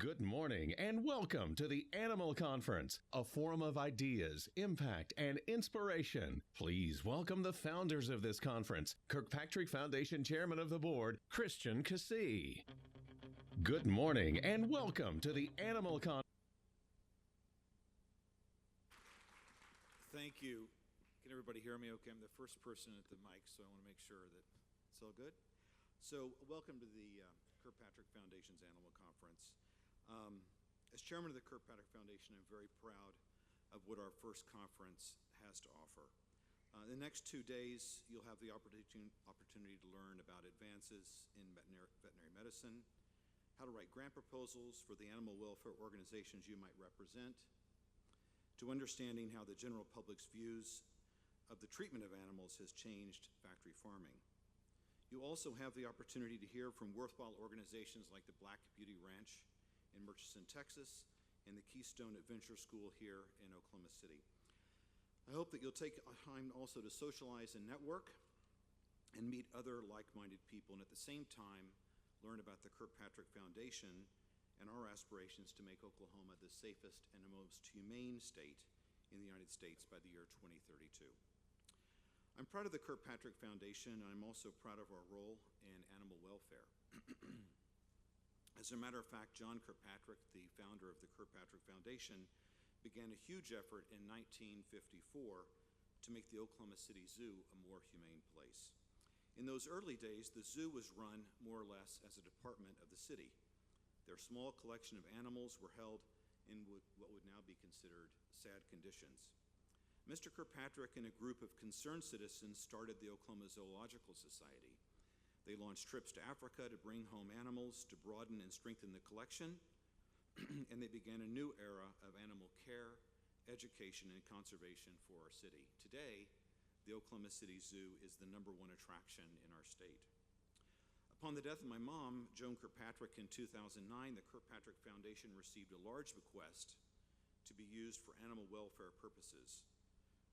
Good morning and welcome to the Animal Conference, a forum of ideas, impact, and inspiration. Please welcome the founders of this conference, Kirkpatrick Foundation Chairman of the Board, Christian Cassee. Good morning and welcome to the Animal Conference. Thank you. Can everybody hear me okay? I'm the first person at the mic, so I want to make sure that it's all good. So welcome to the Kirkpatrick Foundation's Animal Conference. As chairman of the Kirkpatrick Foundation, I'm very proud of what our first conference has to offer. The next 2 days, you'll have the opportunity to learn about advances in veterinary medicine, how to write grant proposals for the animal welfare organizations you might represent, to understanding how the general public's views of the treatment of animals has changed factory farming. You also have the opportunity to hear from worthwhile organizations like the Black Beauty Ranch in Murchison, Texas, and the Keystone Adventure School here in Oklahoma City. I hope that you'll take time also to socialize and network and meet other like-minded people, and at the same time, learn about the Kirkpatrick Foundation and our aspirations to make Oklahoma the safest and the most humane state in the United States by the year 2032. I'm proud of the Kirkpatrick Foundation, and I'm also proud of our role in animal welfare. As a matter of fact, John Kirkpatrick, the founder of the Kirkpatrick Foundation, began a huge effort in 1954 to make the Oklahoma City Zoo a more humane place. In those early days, the zoo was run more or less as a department of the city. Their small collection of animals were held in what would now be considered sad conditions. Mr. Kirkpatrick and a group of concerned citizens started the Oklahoma Zoological Society. They launched trips to Africa to bring home animals to broaden and strengthen the collection, and they began a new era of animal care, education, and conservation for our city. Today, the Oklahoma City Zoo is the #1 attraction in our state. Upon the death of my mom, Joan Kirkpatrick, in 2009, the Kirkpatrick Foundation received a large bequest to be used for animal welfare purposes.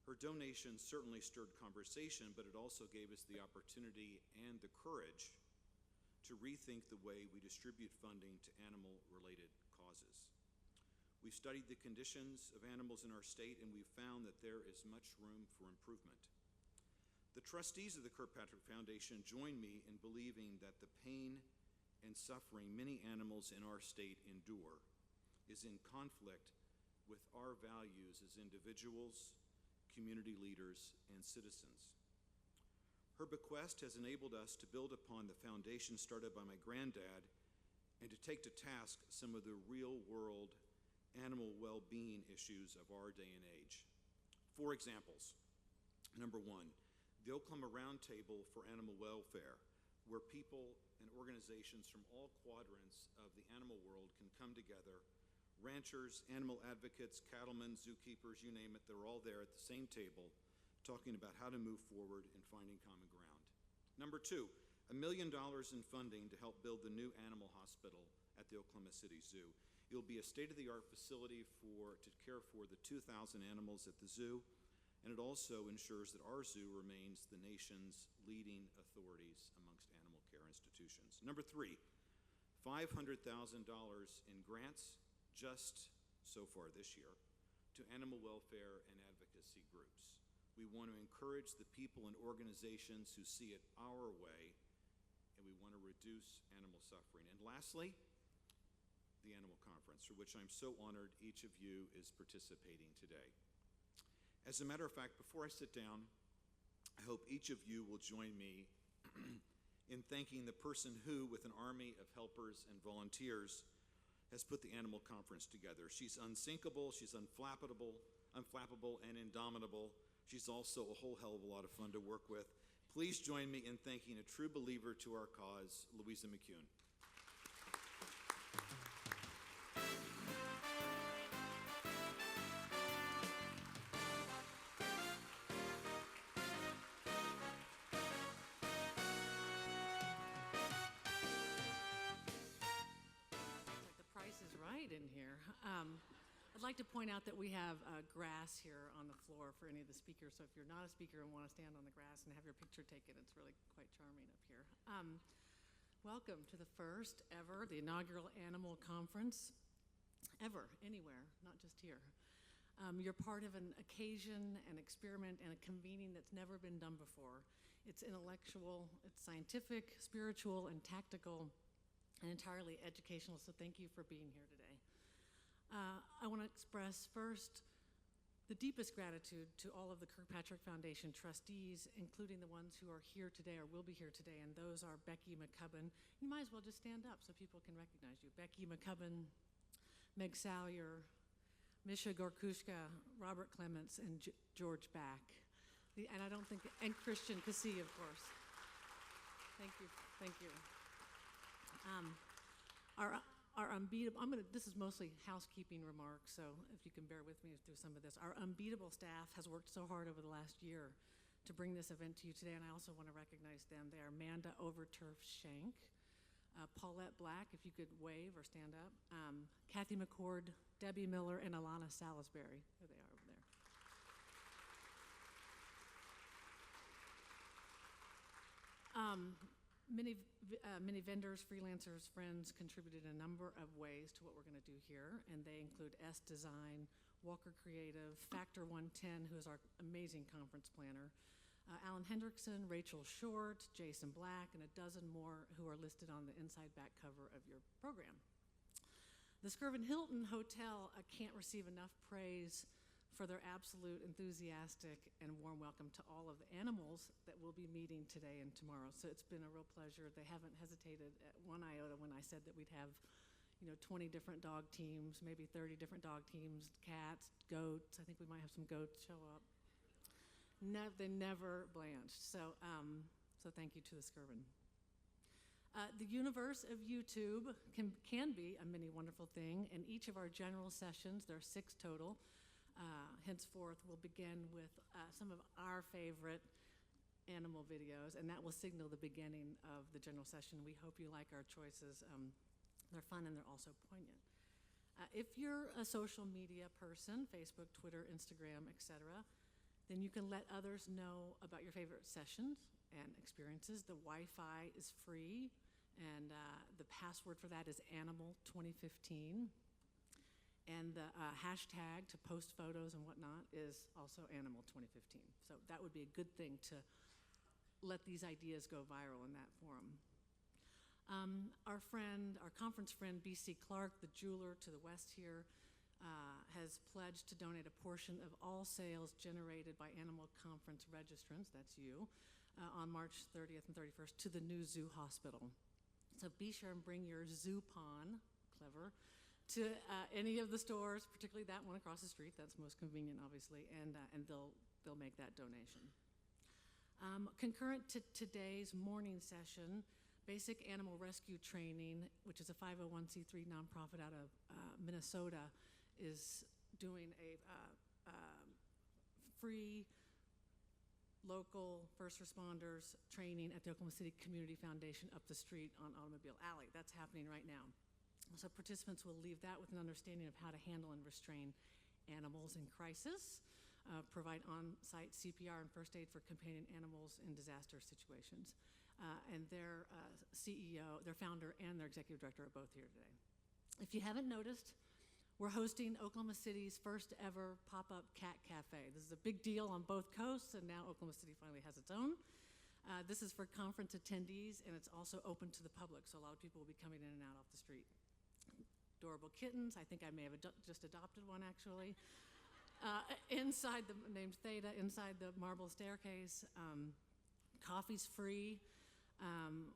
Her donation certainly stirred conversation, but it also gave us the opportunity and the courage to rethink the way we distribute funding to animal-related causes. We've studied the conditions of animals in our state, and we've found that there is much room for improvement. The trustees of the Kirkpatrick Foundation join me in believing that the pain and suffering many animals in our state endure is in conflict with our values as individuals, community leaders, and citizens. Her bequest has enabled us to build upon the foundation started by my granddad and to take to task some of the real-world animal well-being issues of our day and age. 4 examples. Number 1, the Oklahoma Roundtable for Animal Welfare, where people and organizations from all quadrants of the animal world can come together. Ranchers, animal advocates, cattlemen, zookeepers, you name it, they're all there at the same table talking about how to move forward and finding common ground. Number 2, $1 million in funding to help build the new animal hospital at the Oklahoma City Zoo. It'll be a state-of-the-art facility to care for the 2,000 animals at the zoo, and it also ensures that our zoo remains the nation's leading authorities amongst animal care institutions. Number 3, $500,000 in grants just so far this year to animal welfare and advocacy groups. We want to encourage the people and organizations who see it our way, and we want to reduce animal suffering. And lastly, the Animal Conference, for which I'm so honored each of you is participating today. As a matter of fact, before I sit down, I hope each of you will join me in thanking the person who, with an army of helpers and volunteers, has put the Animal Conference together. She's unsinkable, she's unflappable, and indomitable. She's also a whole hell of a lot of fun to work with. Please join me in thanking a true believer to our cause, Louisa McCune. In here. I'd like to point out that we have grass here on the floor for any of the speakers, so if you're not a speaker and want to stand on the grass and have your picture taken, it's really quite charming up here. Welcome to the first ever, the inaugural animal conference ever, anywhere, not just here. You're part of an occasion, an experiment, and a convening that's never been done before. It's intellectual, it's scientific, spiritual, and tactical, and entirely educational, so thank you for being here today. I want to express first the deepest gratitude to all of the Kirkpatrick Foundation trustees, including the ones who are here today or will be here today, and those are Becky McCubbin. You might as well just stand up so people can recognize you. Becky McCubbin, Meg Salyer, Misha Gorkushka, Robert Clements, and George Back. And Christian Cassie, of course. Thank you. Our unbeatable, this is mostly housekeeping remarks, so if you can bear with me through some of this. Our unbeatable staff has worked so hard over the last year to bring this event to you today, and I also want to recognize them. They are Amanda Overturf-Shank, Paulette Black, if you could wave or stand up, Kathy McCord, Debbie Miller, and Alana Salisbury. There they are over there. Many vendors, freelancers, friends contributed in a number of ways to what we're going to do here, and they include S Design, Walker Creative, Factor 110, who is our amazing conference planner, Alan Hendrickson, Rachel Short, Jason Black, and a dozen more who are listed on the inside back cover of your program. The Skirvin Hilton Hotel can't receive enough praise for their absolute enthusiastic and warm welcome to all of the animals that we'll be meeting today and tomorrow. So it's been a real pleasure. They haven't hesitated at one iota when I said that we'd have 20 different dog teams, maybe 30 different dog teams, cats, goats. I think we might have some goats show up. They never blanched. So thank you to the Skirvin. The universe of YouTube can be a mini wonderful thing, and each of our general sessions, there are 6 total, henceforth will begin with some of our favorite animal videos, and that will signal the beginning of the general session. We hope you like our choices. They're fun and they're also poignant. If you're a social media person, Facebook, Twitter, Instagram, etc., then you can let others know about your favorite sessions and experiences. The Wi-Fi is free, and the password for that is Animal2015. And the hashtag to post photos and whatnot is also Animal2015. So that would be a good thing to let these ideas go viral in that forum. Our conference friend, B.C. Clark, the jeweler to the west here, has pledged to donate a portion of all sales generated by animal conference registrants, that's you, on March 30th and 31st to the new zoo hospital. So be sure and bring your Zoupon, clever, to any of the stores, particularly that one across the street. That's most convenient, obviously, and they'll make that donation. Concurrent to today's morning session, Basic Animal Rescue Training, which is a 501c3 nonprofit out of Minnesota, is doing a free local first responders training at the Oklahoma City Community Foundation up the street on Automobile Alley. That's happening right now. So participants will leave that with an understanding of how to handle and restrain animals in crisis, provide on-site CPR and first aid for companion animals in disaster situations. And their CEO, their founder, and their executive director are both here today. If you haven't noticed, we're hosting Oklahoma City's first ever pop-up cat cafe. This is a big deal on both coasts, and now Oklahoma City finally has its own. This is for conference attendees, and it's also open to the public, so a lot of people will be coming in and out off the street. Adorable kittens. I think I may have just adopted one, actually. Named Theta, inside the marble staircase. Coffee's free.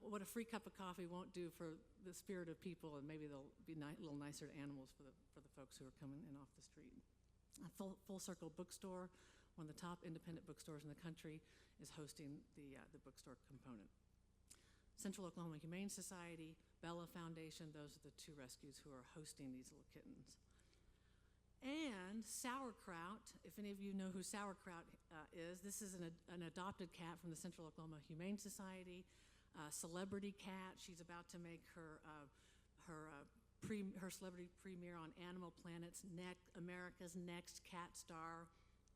What a free cup of coffee won't do for the spirit of people, and maybe they'll be a little nicer to animals for the folks who are coming in off the street. A Full Circle Bookstore, one of the top independent bookstores in the country, is hosting the bookstore component. Central Oklahoma Humane Society, Bella Foundation, those are the 2 rescues who are hosting these little kittens. And Sauerkraut, if any of you know who Sauerkraut is, this is an adopted cat from the Central Oklahoma Humane Society, celebrity cat. She's about to make her celebrity premiere on Animal Planet's America's Next Cat Star.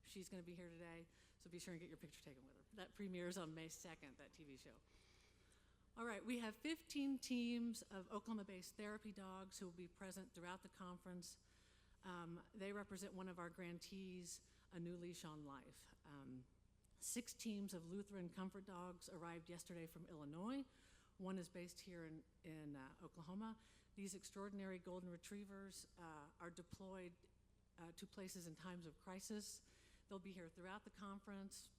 She's going to be here today, so be sure and get your picture taken with her. That premieres on May 2nd, that TV show. All right, we have 15 teams of Oklahoma-based therapy dogs who will be present throughout the conference. They represent one of our grantees, A New Leash on Life. 6 teams of Lutheran comfort dogs arrived yesterday from Illinois. One is based here in Oklahoma. These extraordinary golden retrievers are deployed to places in times of crisis. They'll be here throughout the conference,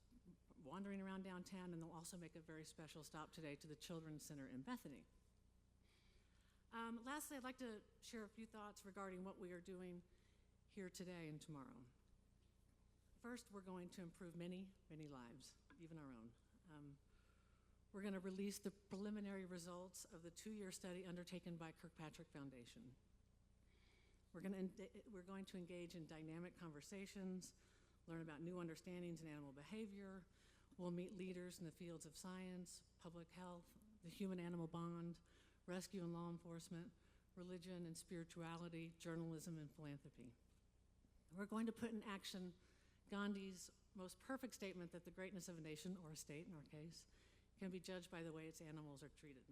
wandering around downtown, and they'll also make a very special stop today to the Children's Center in Bethany. Lastly, I'd like to share a few thoughts regarding what we are doing here today and tomorrow. First, we're going to improve many, many lives, even our own. We're going to release the preliminary results of the 2-year study undertaken by Kirkpatrick Foundation. We're going to engage in dynamic conversations, learn about new understandings in animal behavior. We'll meet leaders in the fields of science, public health, the human-animal bond, rescue and law enforcement, religion and spirituality, journalism and philanthropy. We're going to put in action Gandhi's most perfect statement that the greatness of a nation, or a state in our case, can be judged by the way its animals are treated.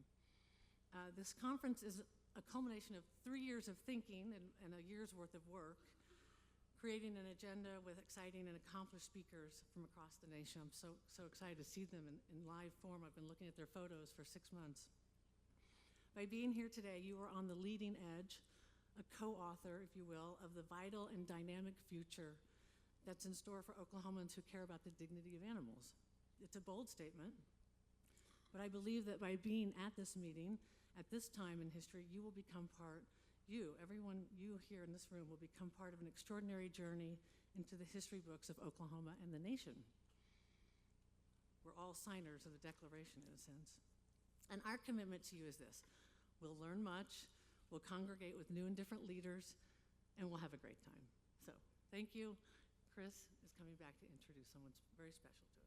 This conference is a culmination of 3 years of thinking and a year's worth of work, creating an agenda with exciting and accomplished speakers from across the nation. I'm so excited to see them in live form. I've been looking at their photos for 6 months. By being here today, you are on the leading edge, a co-author, if you will, of the vital and dynamic future that's in store for Oklahomans who care about the dignity of animals. It's a bold statement, but I believe that by being at this meeting, at this time in history, you will become part everyone you here in this room will become part of an extraordinary journey into the history books of Oklahoma and the nation. We're all signers of the Declaration in a sense. And our commitment to you is this: we'll learn much, we'll congregate with new and different leaders, and we'll have a great time. So thank you. Chris is coming back to introduce someone very special to us.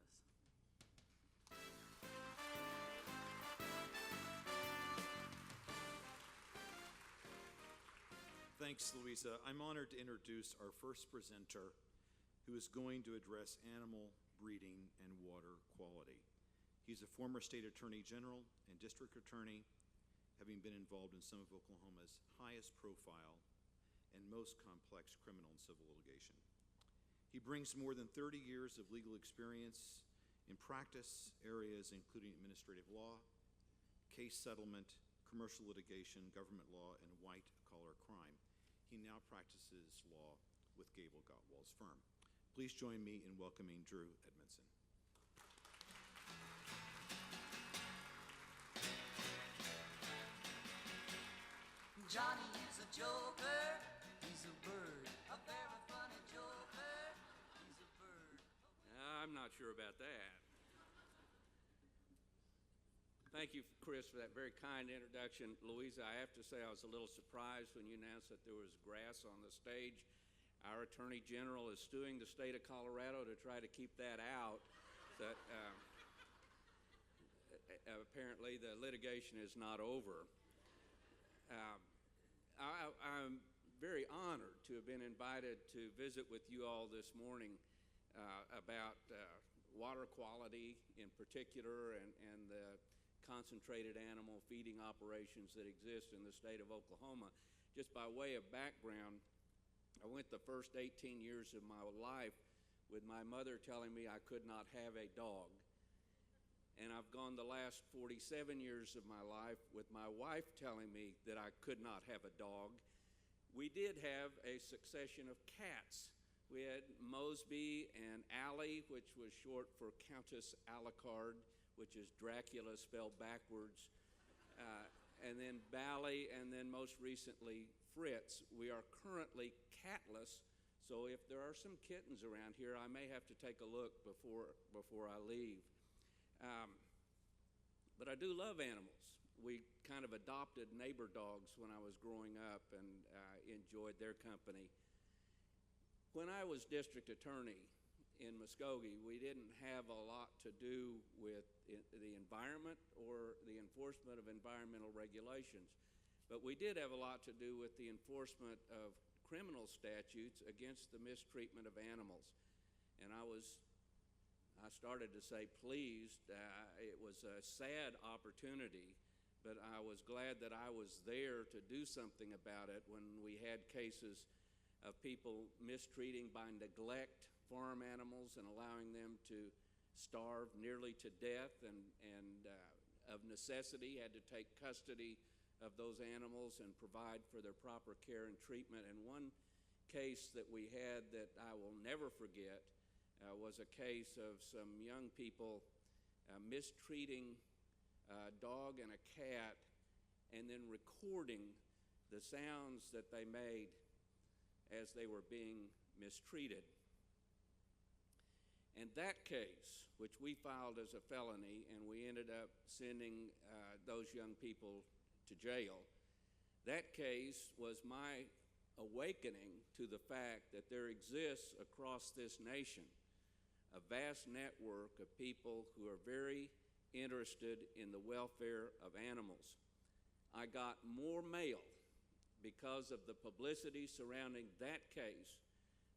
Thanks, Louisa. I'm honored to introduce our first presenter, who is going to address animal breeding and water quality. He's a former state attorney general and district attorney, having been involved in some of Oklahoma's highest profile and most complex criminal and civil litigation. He brings more than 30 years of legal experience in practice areas including administrative law, case settlement, commercial litigation, government law, and white-collar crime. He now practices law with Gable Gottwald's firm. Please join me in welcoming Drew Edmondson. Johnny is a joker, he's a bird, a very funny joker, he's a bird. I'm not sure about that. Thank you, Chris, for that very kind introduction. Louisa, I have to say I was a little surprised when you announced that there was grass on the stage. Our Attorney General is suing the state of Colorado to try to keep that out. That, apparently the litigation is not over. I'm very honored to have been invited to visit with you all this morning about water quality in particular and the concentrated animal feeding operations that exist in the state of Oklahoma. Just by way of background, I went the first 18 years of my life with my mother telling me I could not have a dog. And I've gone the last 47 years of my life with my wife telling me that I could not have a dog. We did have a succession of cats. We had Mosby and Allie, which was short for Countess Alucard, which is Dracula spelled backwards, and then Bally, and then most recently Fritz. We are currently catless, so if there are some kittens around here, I may have to take a look before I leave. But I do love animals. We kind of adopted neighbor dogs when I was growing up and enjoyed their company. When I was district attorney in Muskogee, we didn't have a lot to do with the environment or the enforcement of environmental regulations, but we did have a lot to do with the enforcement of criminal statutes against the mistreatment of animals. And I was I started to say pleased. It was a sad opportunity, but I was glad that I was there to do something about it when we had cases of people mistreating by neglect farm animals and allowing them to starve nearly to death, and of necessity had to take custody of those animals and provide for their proper care and treatment. And one case that we had that I will never forget was a case of some young people mistreating a dog and a cat and then recording the sounds that they made as they were being mistreated. And that case, which we filed as a felony, and we ended up sending those young people to jail, that case was my awakening to the fact that there exists across this nation a vast network of people who are very interested in the welfare of animals. I got more mail because of the publicity surrounding that case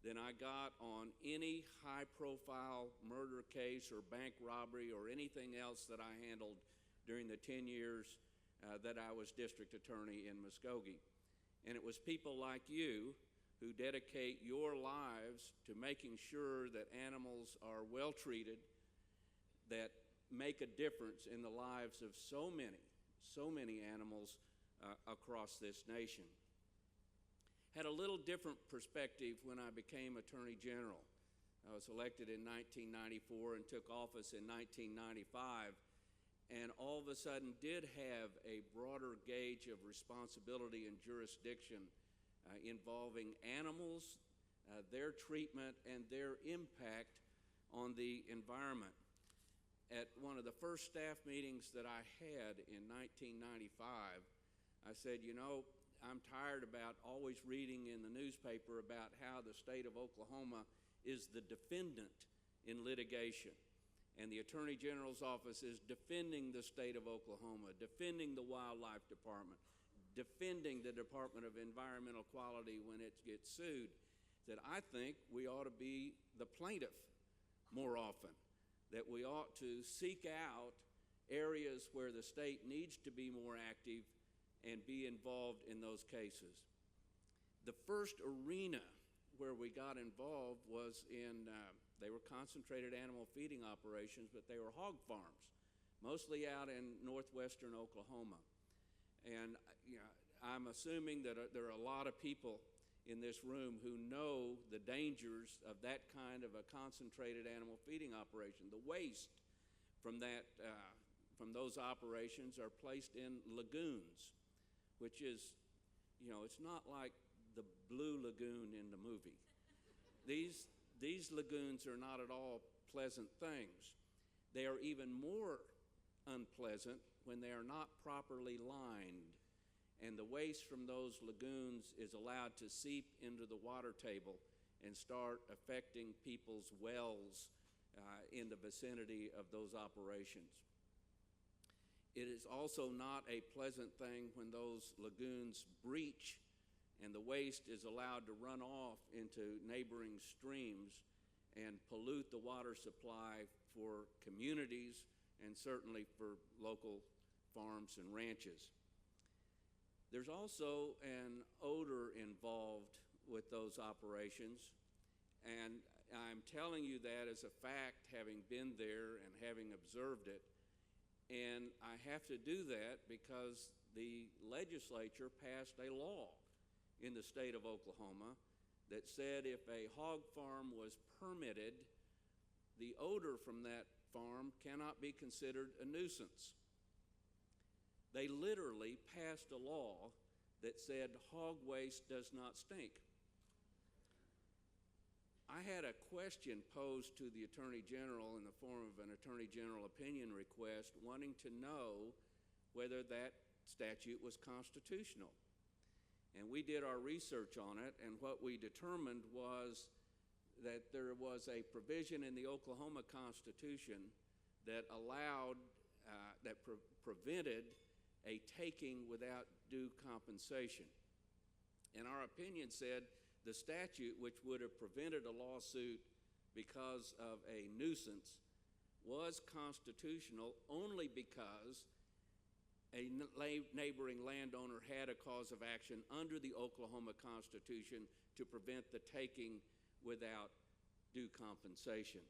than I got on any high-profile murder case or bank robbery or anything else that I handled during the 10 years that I was district attorney in Muskogee. And it was people like you who dedicate your lives to making sure that animals are well treated, that make a difference in the lives of so many animals across this nation. Had a little different perspective when I became Attorney General. I was elected in 1994 and took office in 1995, and all of a sudden did have a broader gauge of responsibility and jurisdiction involving animals, their treatment, and their impact on the environment. At one of the first staff meetings that I had in 1995, I said, I'm tired about always reading in the newspaper about how the state of Oklahoma is the defendant in litigation. And the Attorney General's office is defending the state of Oklahoma, defending the Wildlife Department, defending the Department of Environmental Quality when it gets sued. That I think we ought to be the plaintiff more often, that we ought to seek out areas where the state needs to be more active and be involved in those cases. The first arena where we got involved was in, they were concentrated animal feeding operations, but they were hog farms, mostly out in northwestern Oklahoma. And I'm assuming that there are a lot of people in this room who know the dangers of that kind of a concentrated animal feeding operation. The waste from those operations are placed in lagoons, which is, it's not like the Blue Lagoon in the movie. These lagoons are not at all pleasant things. They are even more unpleasant when they are not properly lined, and the waste from those lagoons is allowed to seep into the water table and start affecting people's wells in the vicinity of those operations. It is also not a pleasant thing when those lagoons breach and the waste is allowed to run off into neighboring streams and pollute the water supply for communities and certainly for local farms and ranches. There's also an odor involved with those operations, and I'm telling you that as a fact, having been there and having observed it. And I have to do that because the legislature passed a law in the state of Oklahoma that said if a hog farm was permitted, the odor from that farm cannot be considered a nuisance. They literally passed a law that said hog waste does not stink. I had a question posed to the Attorney General in the form of an Attorney General opinion request wanting to know whether that statute was constitutional. And we did our research on it, and what we determined was that there was a provision in the Oklahoma Constitution that allowed, prevented a taking without due compensation. And our opinion said the statute, which would have prevented a lawsuit because of a nuisance, was constitutional only because a neighboring landowner had a cause of action under the Oklahoma Constitution to prevent the taking without due compensation.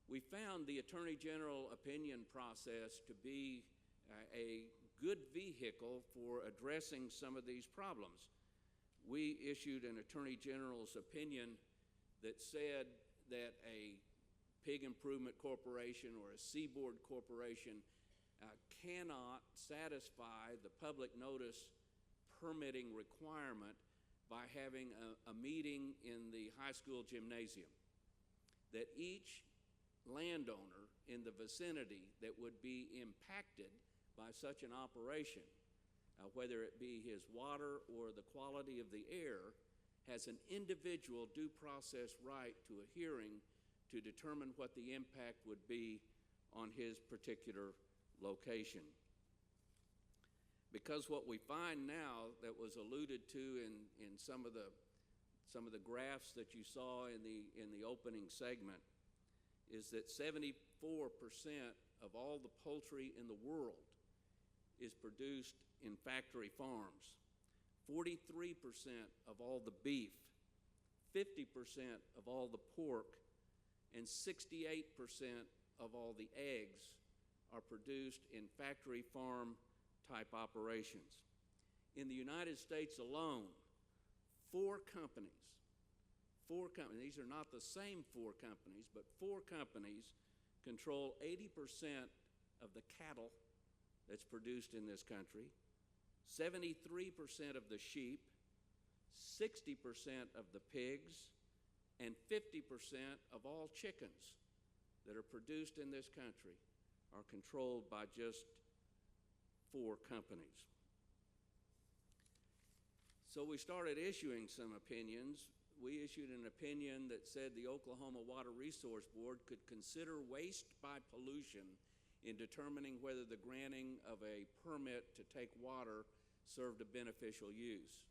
We found the Attorney General opinion process to be a good vehicle for addressing some of these problems. We issued an Attorney General's opinion that said that a Pig Improvement Corporation or a Seaboard Corporation cannot satisfy the public notice permitting requirement by having a meeting in the high school gymnasium. That each landowner in the vicinity that would be impacted by such an operation, whether it be his water or the quality of the air, has an individual due process right to a hearing to determine what the impact would be on his particular location. Because what we find now that was alluded to in some of the graphs that you saw in the opening segment is that 74% of all the poultry in the world is produced in factory farms. 43% of all the beef, 50% of all the pork, and 68% of all the eggs are produced in factory farm type operations. In the United States alone, four companies, these are not the same four companies, but four companies control 80% of the cattle that's produced in this country, 73% of the sheep, 60% of the pigs, and 50% of all chickens that are produced in this country are controlled by just four companies. So we started issuing some opinions. We issued an opinion that said the Oklahoma Water Resource Board could consider waste by pollution in determining whether the granting of a permit to take water served a beneficial use.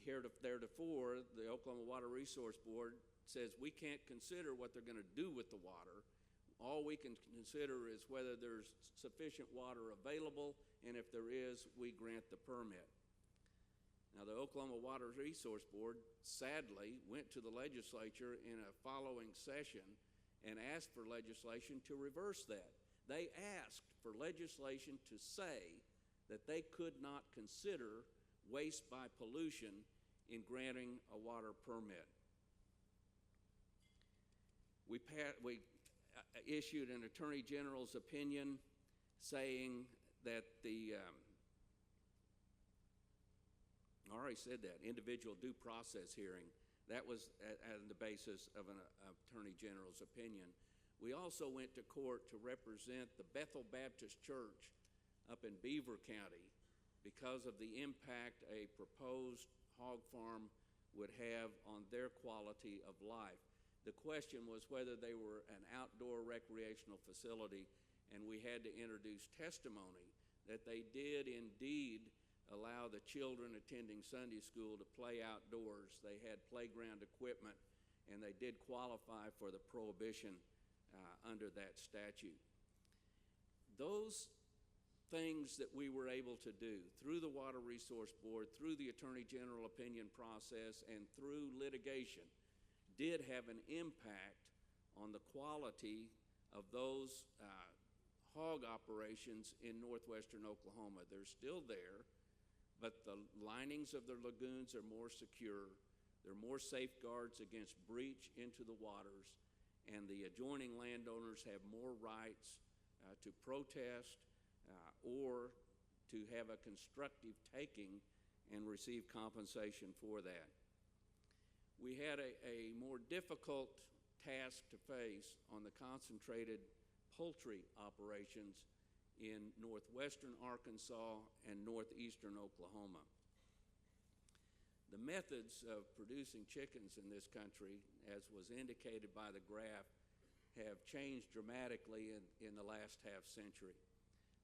Theretofore, the Oklahoma Water Resource Board says we can't consider what they're going to do with the water. All we can consider is whether there's sufficient water available, and if there is, we grant the permit. Now, the Oklahoma Water Resource Board sadly went to the legislature in a following session and asked for legislation to reverse that. They asked for legislation to say that they could not consider waste by pollution in granting a water permit. We issued an Attorney General's opinion saying that I already said that, individual due process hearing. That was on the basis of an Attorney General's opinion. We also went to court to represent the Bethel Baptist Church up in Beaver County because of the impact a proposed hog farm would have on their quality of life. The question was whether they were an outdoor recreational facility, and we had to introduce testimony that they did indeed allow the children attending Sunday school to play outdoors. They had playground equipment, and they did qualify for the prohibition under that statute. Those things that we were able to do through the Water Resource Board, through the Attorney General opinion process, and through litigation did have an impact on the quality of those hog operations in northwestern Oklahoma. They're still there, but the linings of their lagoons are more secure. There are more safeguards against breach into the waters, and the adjoining landowners have more rights to protest or to have a constructive taking and receive compensation for that. We had a more difficult task to face on the concentrated poultry operations in northwestern Arkansas and northeastern Oklahoma. The methods of producing chickens in this country, as was indicated by the graph, have changed dramatically in the last half century.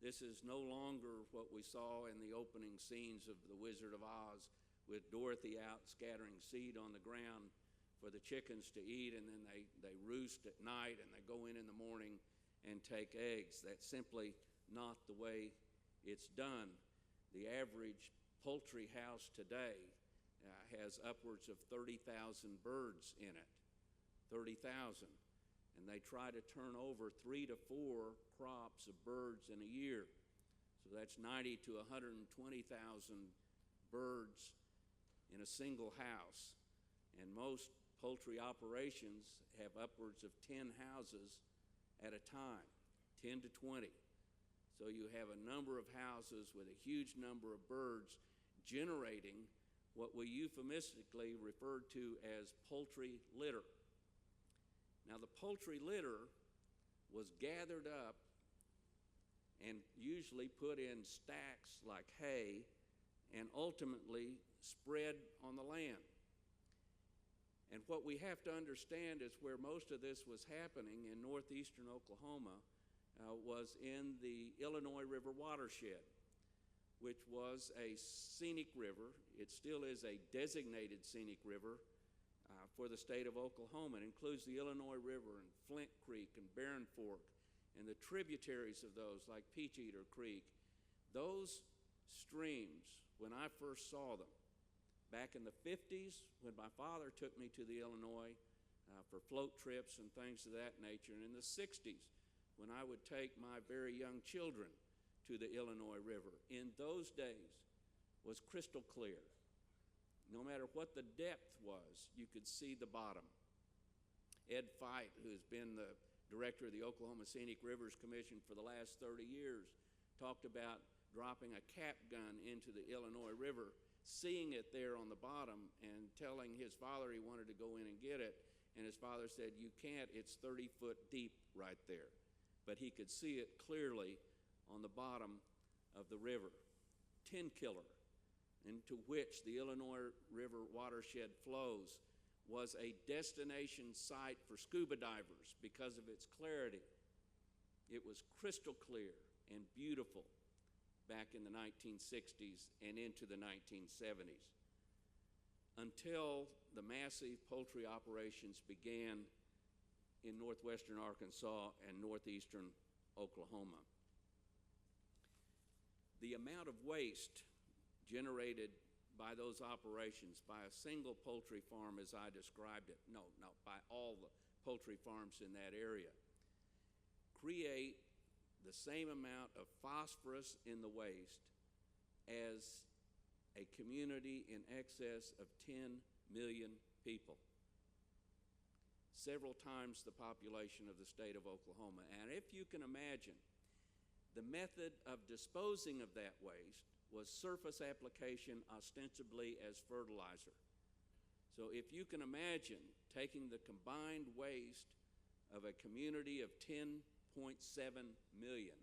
This is no longer what we saw in the opening scenes of The Wizard of Oz, with Dorothy out scattering seed on the ground for the chickens to eat, and then they roost at night and they go in the morning and take eggs. That's simply not the way it's done. The average poultry house today has upwards of 30,000 birds in it, 30,000. And they try to turn over 3 to 4 crops of birds in a year. So that's 90 to 120,000 birds in a single house. And most poultry operations have upwards of 10 houses at a time, 10 to 20. So you have a number of houses with a huge number of birds generating what we euphemistically refer to as poultry litter. Now, the poultry litter was gathered up and usually put in stacks like hay and ultimately spread on the land. And what we have to understand is where most of this was happening in northeastern Oklahoma was in the Illinois River watershed, which was a scenic river. It still is a designated scenic river for the state of Oklahoma. It includes the Illinois River and Flint Creek and Barren Fork and the tributaries of those like Peach Eater Creek. Those streams, when I first saw them, back in the 50s, when my father took me to the Illinois for float trips and things of that nature, and in the 60s, when I would take my very young children to the Illinois River, in those days was crystal clear. No matter what the depth was, you could see the bottom. Ed Fite, who's been the director of the Oklahoma Scenic Rivers Commission for the last 30 years, talked about dropping a cap gun into the Illinois River, seeing it there on the bottom and telling his father he wanted to go in and get it. And his father said, "You can't, it's 30 foot deep right there." But he could see it clearly on the bottom of the river. Tin Killer, into which the Illinois River watershed flows, was a destination site for scuba divers because of its clarity. It was crystal clear and beautiful back in the 1960s and into the 1970s, until the massive poultry operations began in northwestern Arkansas and northeastern Oklahoma. The amount of waste generated by those operations, by a single poultry farm as I described it, by all the poultry farms in that area, create the same amount of phosphorus in the waste as a community in excess of 10 million people, several times the population of the state of Oklahoma. And if you can imagine, the method of disposing of that waste was surface application, ostensibly as fertilizer. So if you can imagine taking the combined waste of a community of 10.7 million,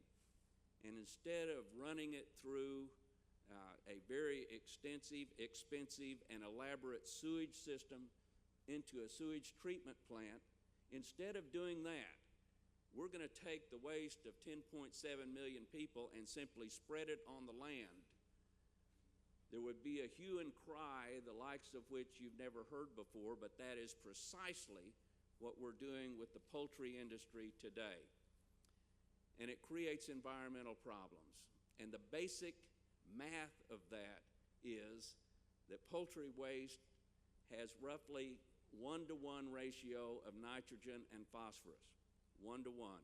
and instead of running it through a very extensive, expensive, and elaborate sewage system into a sewage treatment plant, instead of doing that, we're going to take the waste of 10.7 million people and simply spread it on the land. There would be a hue and cry, the likes of which you've never heard before, but that is precisely what we're doing with the poultry industry today. And it creates environmental problems. And the basic math of that is that poultry waste has roughly 1-to-1 ratio of nitrogen and phosphorus, 1-to-1.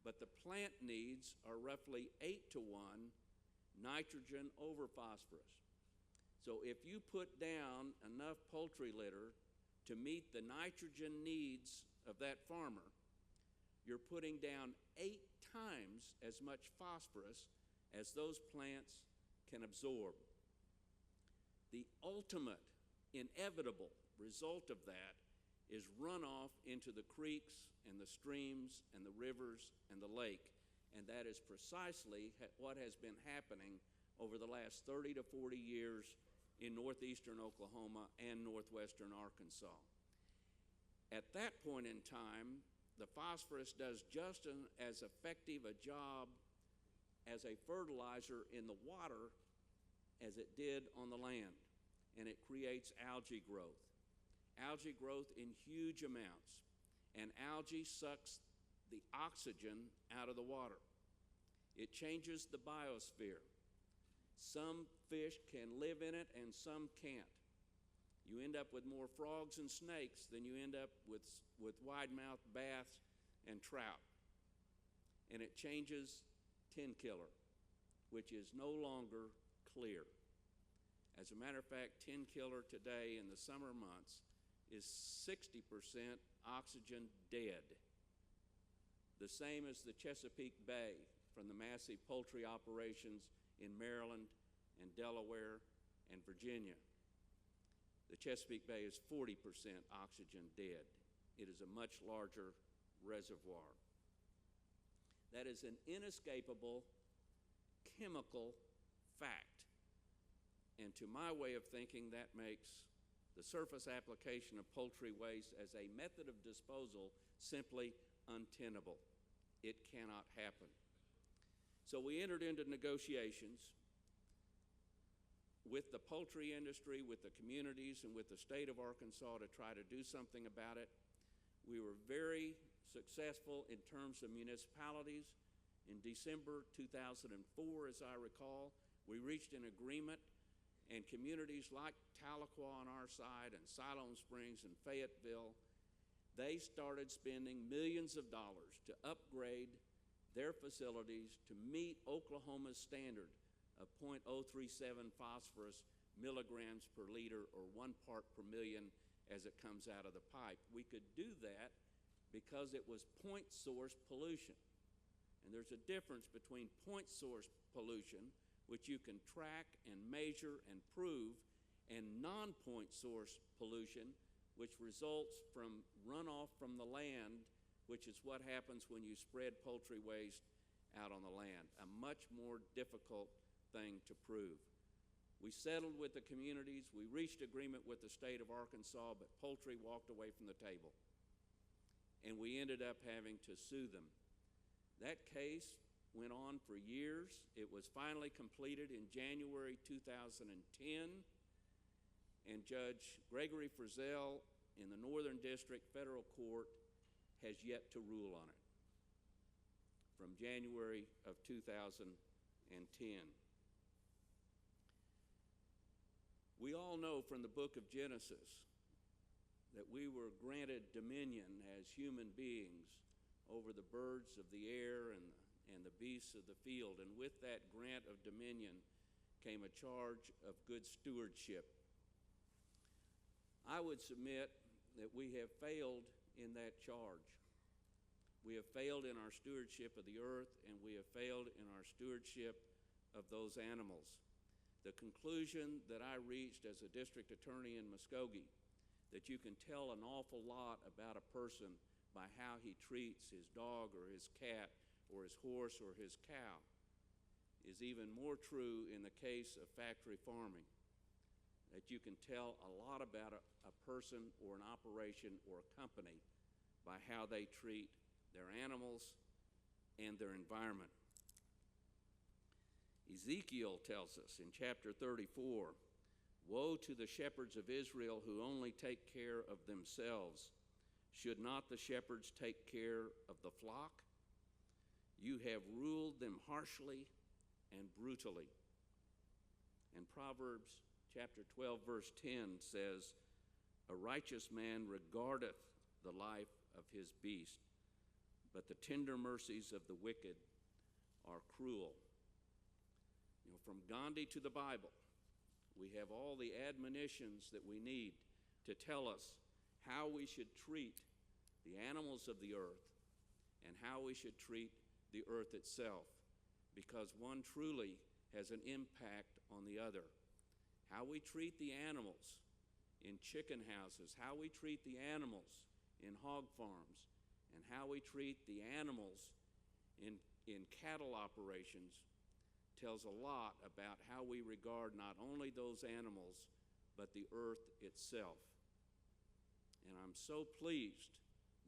But the plant needs are roughly 8-to-1 nitrogen over phosphorus. So if you put down enough poultry litter to meet the nitrogen needs of that farmer, you're putting down 8 times as much phosphorus as those plants can absorb. The ultimate, inevitable result of that is runoff into the creeks and the streams and the rivers and the lake. And that is precisely what has been happening over the last 30 to 40 years in northeastern Oklahoma and northwestern Arkansas. At that point in time, the phosphorus does just as effective a job as a fertilizer in the water as it did on the land, and it creates algae growth. algae growth in huge amounts, and algae sucks the oxygen out of the water. It changes the biosphere. Some fish can live in it and some can't. You end up with more frogs and snakes than you end up with wide-mouthed bass and trout. And it changes tin killer, which is no longer clear. As a matter of fact, tin killer today in the summer months is 60% oxygen dead. The same as the Chesapeake Bay from the massive poultry operations in Maryland and Delaware and Virginia. The Chesapeake Bay is 40% oxygen dead. It is a much larger reservoir. That is an inescapable chemical fact. And to my way of thinking, that makes the surface application of poultry waste as a method of disposal simply untenable. It cannot happen. So we entered into negotiations with the poultry industry, with the communities, and with the state of Arkansas to try to do something about it. We were very successful in terms of municipalities. In December 2004, as I recall, we reached an agreement, and communities like Tahlequah on our side and Siloam Springs and Fayetteville, they started spending millions of dollars to upgrade their facilities to meet Oklahoma's standard of 0.037 phosphorus milligrams per liter, or 1 part per million as it comes out of the pipe. We could do that because it was point source pollution. And there's a difference between point source pollution, which you can track and measure and prove, and non-point source pollution, which results from runoff from the land, which is what happens when you spread poultry waste out on the land. A much more difficult thing to prove. We settled with the communities. We reached agreement with the state of Arkansas, but poultry walked away from the table. And we ended up having to sue them. That case went on for years. It was finally completed in January 2010, and Judge Gregory Frizzell in the Northern District Federal Court has yet to rule on it from January of 2010. We all know from the book of Genesis that we were granted dominion as human beings over the birds of the air and the beasts of the field. And with that grant of dominion came a charge of good stewardship. I would submit that we have failed in that charge. We have failed in our stewardship of the earth, and we have failed in our stewardship of those animals. The conclusion that I reached as a district attorney in Muskogee, that you can tell an awful lot about a person by how he treats his dog or his cat or his horse or his cow, is even more true in the case of factory farming. That you can tell a lot about a person or an operation or a company by how they treat their animals and their environment. Ezekiel tells us in chapter 34, "Woe to the shepherds of Israel who only take care of themselves. Should not the shepherds take care of the flock? You have ruled them harshly and brutally." And Proverbs chapter 12, verse 10 says, "A righteous man regardeth the life of his beast, but the tender mercies of the wicked are cruel." From Gandhi to the Bible, we have all the admonitions that we need to tell us how we should treat the animals of the earth and how we should treat the earth itself, because one truly has an impact on the other. How we treat the animals in chicken houses, how we treat the animals in hog farms, and how we treat the animals in cattle operations tells a lot about how we regard not only those animals, but the earth itself. And I'm so pleased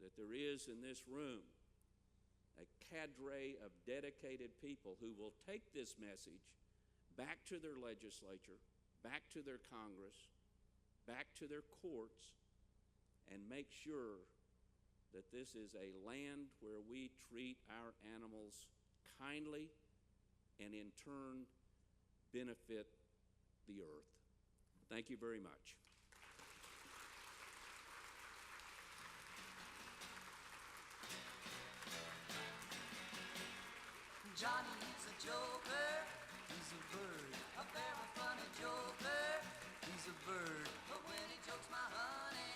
that there is in this room a cadre of dedicated people who will take this message back to their legislature, back to their Congress, back to their courts, and make sure that this is a land where we treat our animals kindly and in turn benefit the earth. Thank you very much. Johnny is a joker, he's a bird, a very funny joker. He's a bird, but when he jokes my honey,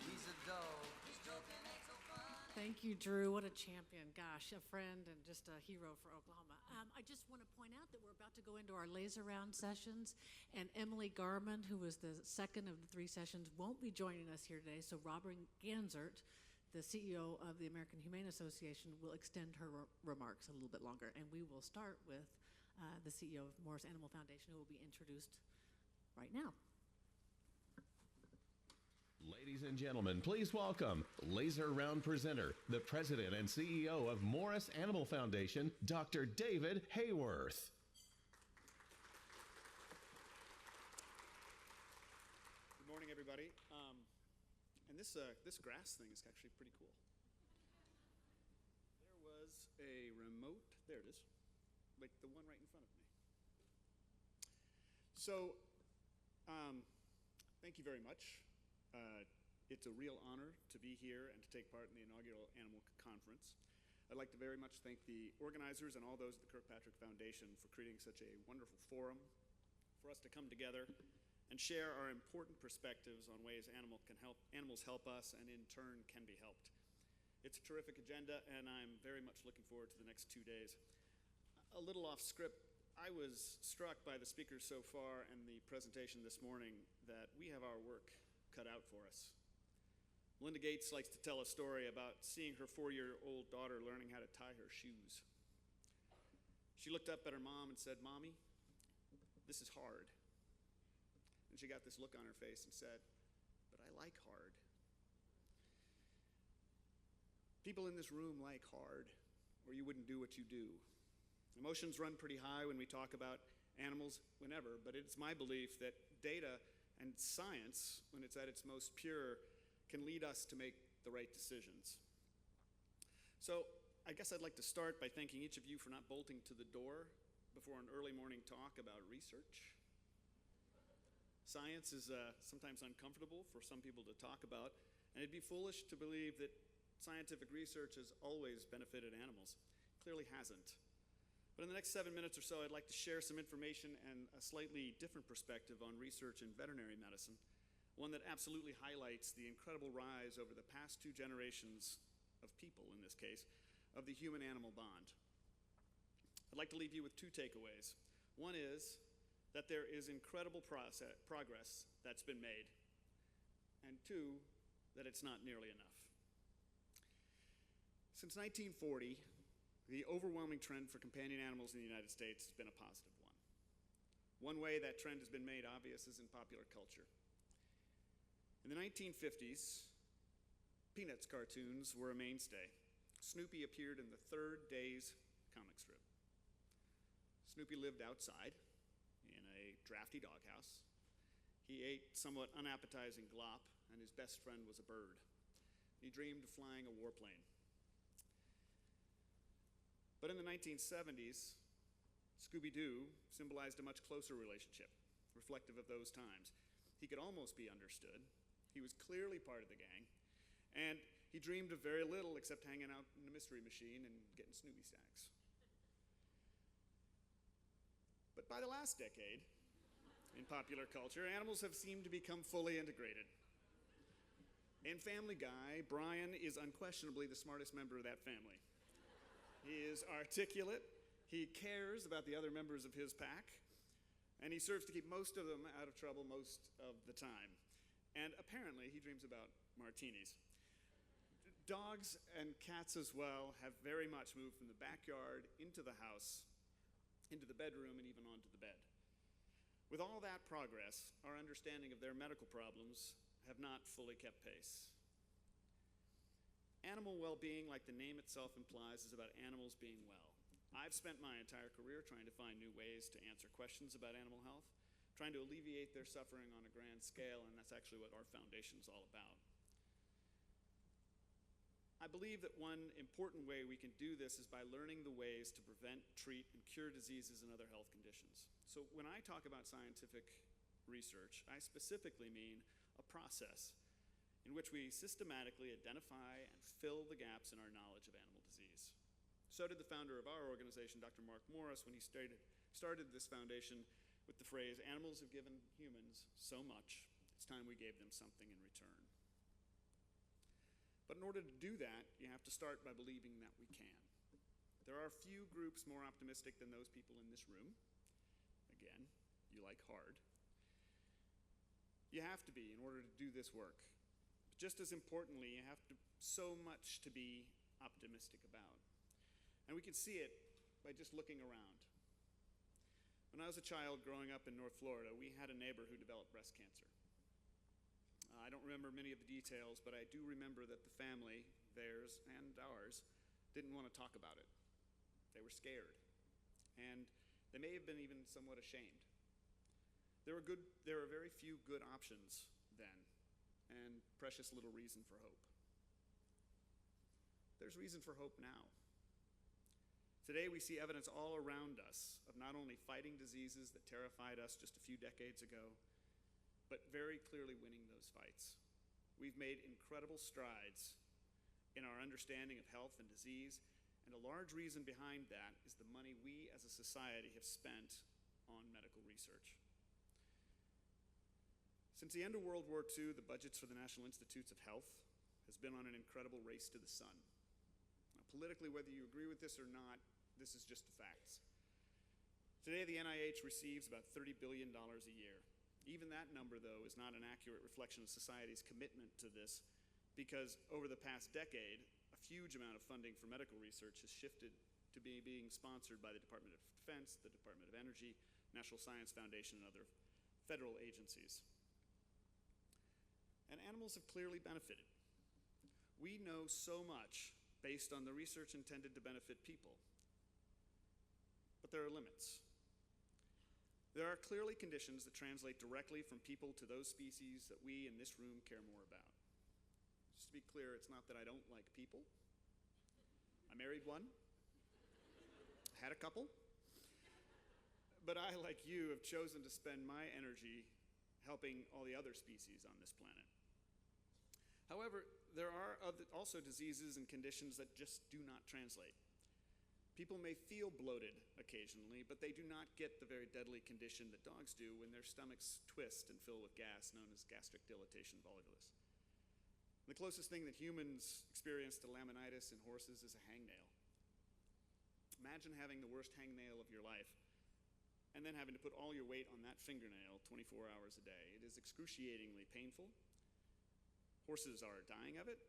he's a dog. His joking ain't so funny. Thank you, Drew. What a champion. Gosh, a friend and just a hero for Oklahoma. I just want to point out that we're about to go into our laser round sessions, and Emily Garman, who was the second of the 3 sessions, won't be joining us here today. So Robin Ganzert, the CEO of the American Humane Association, will extend her remarks a little bit longer. And we will start with the CEO of Morris Animal Foundation, who will be introduced right now. Ladies and gentlemen, please welcome Laser Round presenter, the president and CEO of Morris Animal Foundation, Dr. David Hayworth. Good morning, everybody. And this grass thing is actually pretty cool. There was a remote, there it is, like the one right in front of me. So, thank you very much. It's a real honor to be here and to take part in the inaugural Animal Conference. I'd like to very much thank the organizers and all those at the Kirkpatrick Foundation for creating such a wonderful forum for us to come together and share our important perspectives on ways animals help us and in turn can be helped. It's a terrific agenda, and I'm very much looking forward to the next 2 days. A little off script, I was struck by the speakers so far and the presentation this morning that we have our work cut out for us. Melinda Gates likes to tell a story about seeing her 4-year-old daughter learning how to tie her shoes. She looked up at her mom and said, "Mommy, this is hard." And she got this look on her face and said, "But I like hard." People in this room like hard, or you wouldn't do what you do. Emotions run pretty high when we talk about animals whenever, but it's my belief that data and science, when it's at its most pure, can lead us to make the right decisions. So I guess I'd like to start by thanking each of you for not bolting to the door before an early morning talk about research. Science is sometimes uncomfortable for some people to talk about, and it'd be foolish to believe that scientific research has always benefited animals. It clearly hasn't. But in the next 7 minutes or so, I'd like to share some information and a slightly different perspective on research in veterinary medicine, one that absolutely highlights the incredible rise over the past 2 generations of people, in this case, of the human-animal bond. I'd like to leave you with 2 takeaways. One is that there is incredible progress that's been made, and 2, that it's not nearly enough. Since 1940, the overwhelming trend for companion animals in the United States has been a positive one. One way that trend has been made obvious is in popular culture. In the 1950s, Peanuts cartoons were a mainstay. Snoopy appeared in the Third Days comic strip. Snoopy lived outside in a drafty doghouse. He ate somewhat unappetizing glop, and his best friend was a bird. He dreamed of flying a warplane. But in the 1970s, Scooby-Doo symbolized a much closer relationship, reflective of those times. He could almost be understood. He was clearly part of the gang, and he dreamed of very little except hanging out in a mystery machine and getting Snoopy snacks. But by the last decade, in popular culture, animals have seemed to become fully integrated. In Family Guy, Brian is unquestionably the smartest member of that family. He is articulate, he cares about the other members of his pack, and he serves to keep most of them out of trouble most of the time. And apparently, he dreams about martinis. Dogs and cats as well have very much moved from the backyard into the house, into the bedroom, and even onto the bed. With all that progress, our understanding of their medical problems have not fully kept pace. Animal well-being, like the name itself implies, is about animals being well. I've spent my entire career trying to find new ways to answer questions about animal health, trying to alleviate their suffering on a grand scale, and that's actually what our foundation is all about. I believe that one important way we can do this is by learning the ways to prevent, treat, and cure diseases and other health conditions. So when I talk about scientific research, I specifically mean a process in which we systematically identify and fill the gaps in our knowledge of animal disease. So did the founder of our organization, Dr. Mark Morris, when he started this foundation with the phrase, "Animals have given humans so much, it's time we gave them something in return." But in order to do that, you have to start by believing that we can. There are few groups more optimistic than those people in this room. Again, you like hard. You have to be in order to do this work. But just as importantly, you have so much to be optimistic about. And we can see it by just looking around. When I was a child growing up in North Florida, we had a neighbor who developed breast cancer. I don't remember many of the details, but I do remember that the family, theirs and ours, didn't want to talk about it. They were scared, and they may have been even somewhat ashamed. There were very few good options then, and precious little reason for hope. There's reason for hope now. Today we see evidence all around us of not only fighting diseases that terrified us just a few decades ago, but very clearly winning those fights. We've made incredible strides in our understanding of health and disease, and a large reason behind that is the money we as a society have spent on medical research. Since the end of World War II, the budgets for the National Institutes of Health has been on an incredible race to the sun. Now, politically, whether you agree with this or not, this is just the facts. Today, the NIH receives about $30 billion a year. Even that number, though, is not an accurate reflection of society's commitment to this, because over the past decade, a huge amount of funding for medical research has shifted to being sponsored by the Department of Defense, the Department of Energy, National Science Foundation, and other federal agencies. And animals have clearly benefited. We know so much based on the research intended to benefit people, but there are limits. There are clearly conditions that translate directly from people to those species that we in this room care more about. Just to be clear, it's not that I don't like people. I married one, had a couple, but I, like you, have chosen to spend my energy helping all the other species on this planet. However, there are also diseases and conditions that just do not translate. People may feel bloated occasionally, but they do not get the very deadly condition that dogs do when their stomachs twist and fill with gas, known as gastric dilatation volvulus. The closest thing that humans experience to laminitis in horses is a hangnail. Imagine having the worst hangnail of your life and then having to put all your weight on that fingernail 24 hours a day. It is excruciatingly painful. Horses are dying of it,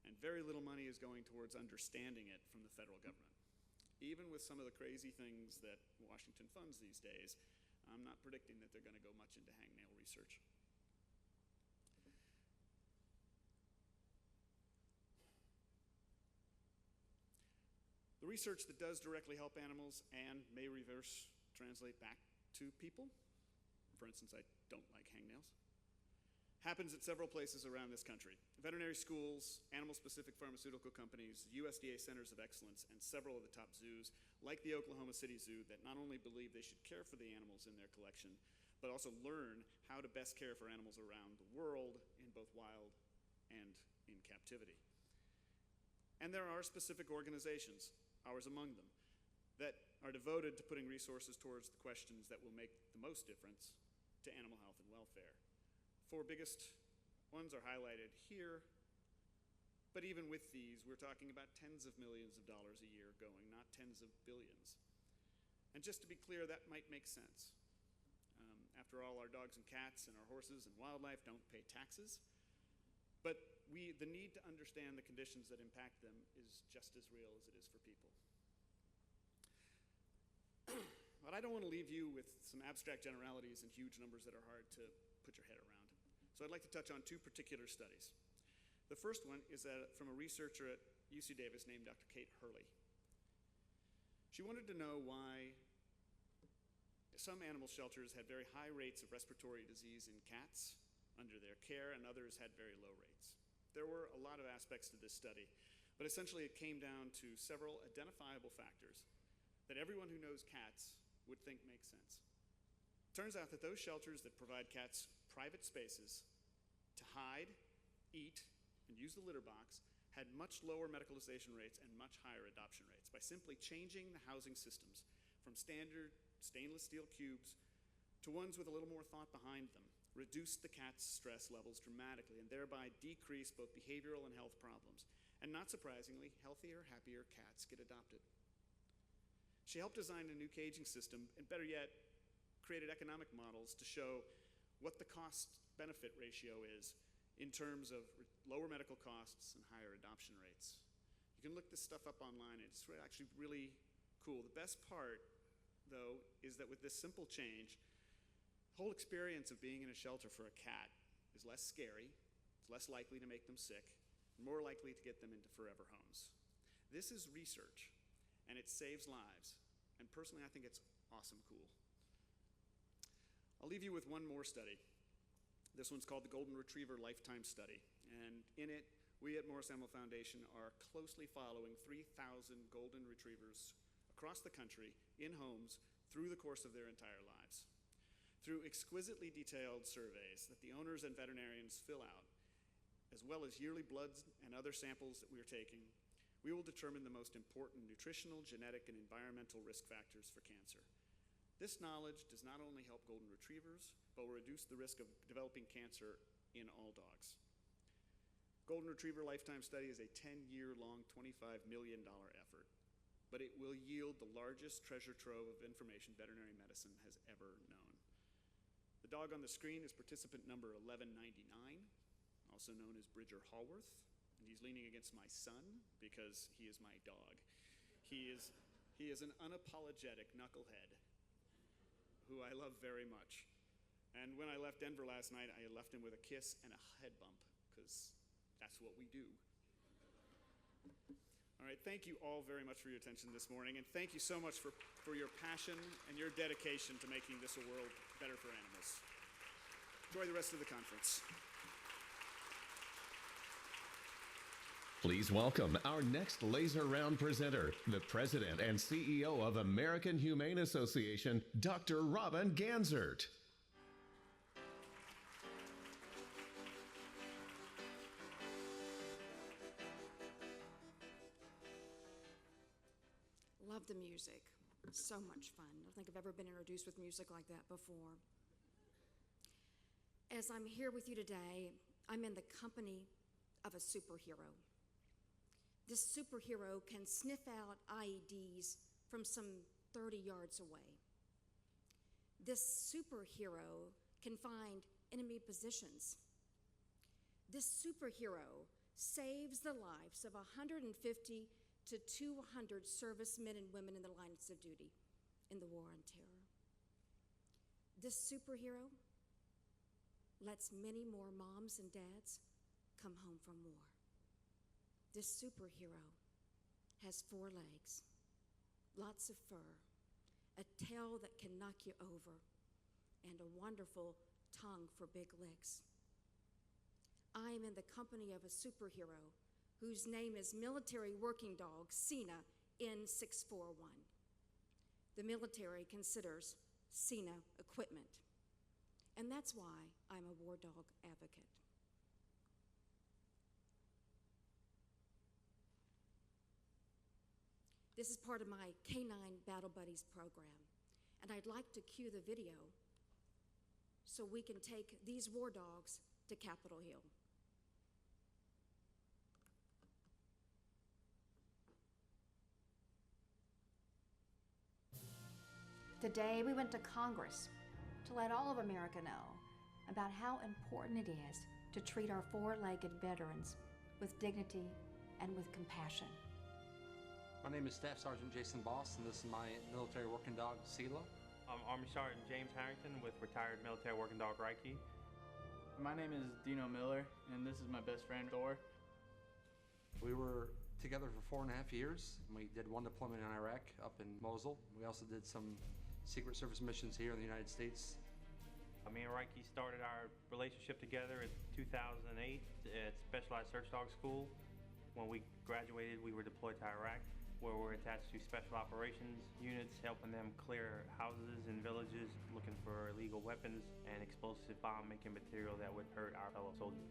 and very little money is going towards understanding it from the federal government. Even with some of the crazy things that Washington funds these days, I'm not predicting that they're going to go much into hangnail research. The research that does directly help animals and may reverse translate back to people, for instance, I don't like hangnails, happens at several places around this country. Veterinary schools, animal-specific pharmaceutical companies, USDA centers of excellence, and several of the top zoos, like the Oklahoma City Zoo, that not only believe they should care for the animals in their collection, but also learn how to best care for animals around the world in both wild and in captivity. And there are specific organizations, ours among them, that are devoted to putting resources towards the questions that will make the most difference to animal health and welfare. Four biggest ones are highlighted here, but even with these, we're talking about tens of millions of dollars a year going, not tens of billions. And just to be clear, that might make sense. After all, our dogs and cats and our horses and wildlife don't pay taxes, but the need to understand the conditions that impact them is just as real as it is for people. But I don't want to leave you with some abstract generalities and huge numbers that are hard to put your head around. So I'd like to touch on two particular studies. The first one is from a researcher at UC Davis named Dr. Kate Hurley. She wanted to know why some animal shelters had very high rates of respiratory disease in cats under their care, and others had very low rates. There were a lot of aspects to this study, but essentially it came down to several identifiable factors that everyone who knows cats would think make sense. Turns out that those shelters that provide cats private spaces to hide, eat, and use the litter box had much lower medicalization rates and much higher adoption rates by simply changing the housing systems from standard stainless steel cubes to ones with a little more thought behind them, reduced the cat's stress levels dramatically and thereby decreased both behavioral and health problems. And not surprisingly, healthier, happier cats get adopted. She helped design a new caging system, and better yet, created economic models to show what the cost-benefit ratio is in terms of lower medical costs and higher adoption rates. You can look this stuff up online. It's actually really cool. The best part, though, is that with this simple change, the whole experience of being in a shelter for a cat is less scary, it's less likely to make them sick, and more likely to get them into forever homes. This is research, and it saves lives. And personally, I think it's awesome cool. I'll leave you with one more study. This one's called the Golden Retriever Lifetime Study. And in it, we at Morris Animal Foundation are closely following 3,000 golden retrievers across the country in homes through the course of their entire lives. Through exquisitely detailed surveys that the owners and veterinarians fill out, as well as yearly blood and other samples that we are taking, we will determine the most important nutritional, genetic, and environmental risk factors for cancer. This knowledge does not only help golden retrievers, but will reduce the risk of developing cancer in all dogs. Golden Retriever Lifetime Study is a 10-year-long, $25 million effort, but it will yield the largest treasure trove of information veterinary medicine has ever known. The dog on the screen is participant number 1199, also known as Bridger Hallworth, and he's leaning against my son because he is my dog. He is an unapologetic knucklehead who I love very much. And when I left Denver last night, I left him with a kiss and a head bump, because that's what we do. All right, thank you all very much for your attention this morning, and thank you so much for your passion and your dedication to making this a world better for animals. Enjoy the rest of the conference. Please welcome our next laser round presenter, the President and CEO of American Humane Association, Dr. Robin Ganzert. Love the music. So much fun. I don't think I've ever been introduced with music like that before. As I'm here with you today, I'm in the company of a superhero. This superhero can sniff out IEDs from some 30 yards away. This superhero can find enemy positions. This superhero saves the lives of 150 to 200 servicemen and women in the lines of duty in the war on terror. This superhero lets many more moms and dads come home from war. This superhero has 4 legs, lots of fur, a tail that can knock you over, and a wonderful tongue for big licks. I am in the company of a superhero whose name is Military Working Dog Cena N641. The military considers Cena equipment, and that's why I'm a war dog advocate. This is part of my Canine Battle Buddies program, and I'd like to cue the video so we can take these war dogs to Capitol Hill. Today we went to Congress to let all of America know about how important it is to treat our 4-legged veterans with dignity and with compassion. My name is Staff Sergeant Jason Boss, and this is my military working dog, Sela. I'm Army Sergeant James Harrington with retired military working dog, Reiki. My name is Dino Miller, and this is my best friend, Thor. We were together for 4.5 years. We did 1 deployment in Iraq up in Mosul. We also did some Secret Service missions here in the United States. Me and Reiki started our relationship together in 2008 at Specialized Search Dog School. When we graduated, we were deployed to Iraq, where we're attached to Special Operations units, helping them clear houses and villages, looking for illegal weapons and explosive bomb-making material that would hurt our fellow soldiers.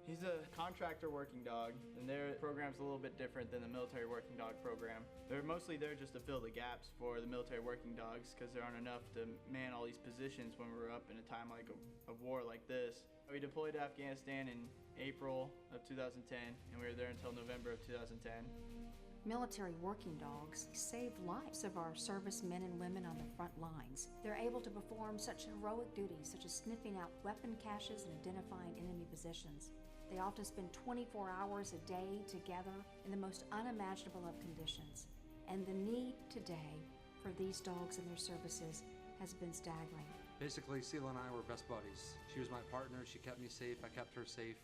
He's a contractor working dog, and their program's a little bit different than the military working dog program. They're mostly there just to fill the gaps for the military working dogs because there aren't enough to man all these positions when we're up in a time like a war like this. We deployed to Afghanistan in April of 2010, and we were there until November of 2010. Military working dogs save lives of our servicemen and women on the front lines. They're able to perform such heroic duties, such as sniffing out weapon caches and identifying enemy positions. They often spend 24 hours a day together in the most unimaginable of conditions. And the need today for these dogs and their services has been staggering. Basically, Sela and I were best buddies. She was my partner, she kept me safe, I kept her safe.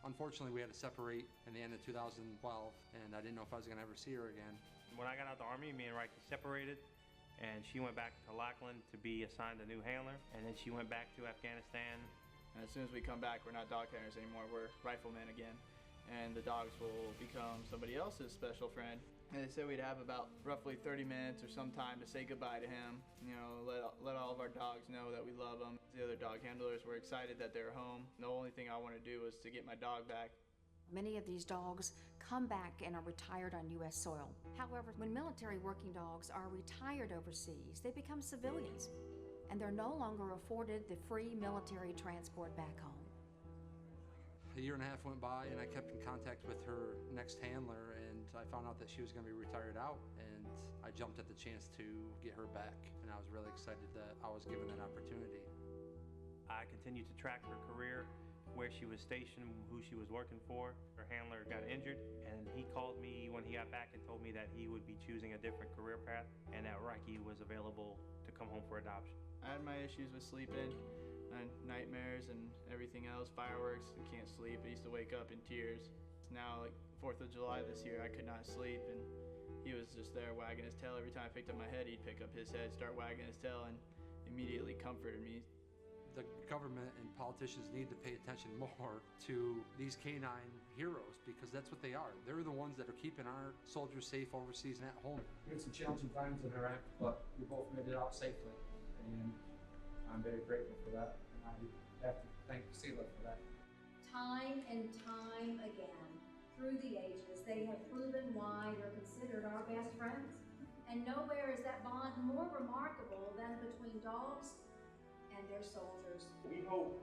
Unfortunately, we had to separate in the end of 2012, and I didn't know if I was going to ever see her again. When I got out of the Army, me and Reiki separated, and she went back to Lackland to be assigned a new handler, and then she went back to Afghanistan. And as soon as we come back, we're not dog handlers anymore, we're riflemen again. And the dogs will become somebody else's special friend. And they said we'd have about roughly 30 minutes or some time to say goodbye to him. You know, let all of our dogs know that we love them. The other dog handlers were excited that they're home. The only thing I want to do is to get my dog back. Many of these dogs come back and are retired on U.S. soil. However, when military working dogs are retired overseas, they become civilians, and they're no longer afforded the free military transport back home. A year and a half went by, and I kept in contact with her next handler, and I found out that she was going to be retired out, and I jumped at the chance to get her back, and I was really excited that I was given that opportunity. I continued to track her career, where she was stationed, who she was working for. Her handler got injured, and he called me when he got back and told me that he would be choosing a different career path and that Reiki was available to come home for adoption. I had my issues with sleeping, nightmares and everything else, fireworks, I can't sleep. I used to wake up in tears. Now, like 4th of July this year, I could not sleep, and he was just there wagging his tail. Every time I picked up my head, he'd pick up his head, start wagging his tail, and immediately comforted me. The government and politicians need to pay attention more to these canine heroes, because that's what they are. They're the ones that are keeping our soldiers safe overseas and at home. We had some challenging times in Iraq, but we both made it out safely, and I'm very grateful for that. And I have to thank Sela for that. Time and time again, through the ages, they have proven why they're considered our best friends. And nowhere is that bond more remarkable than between dogs and their soldiers. We hope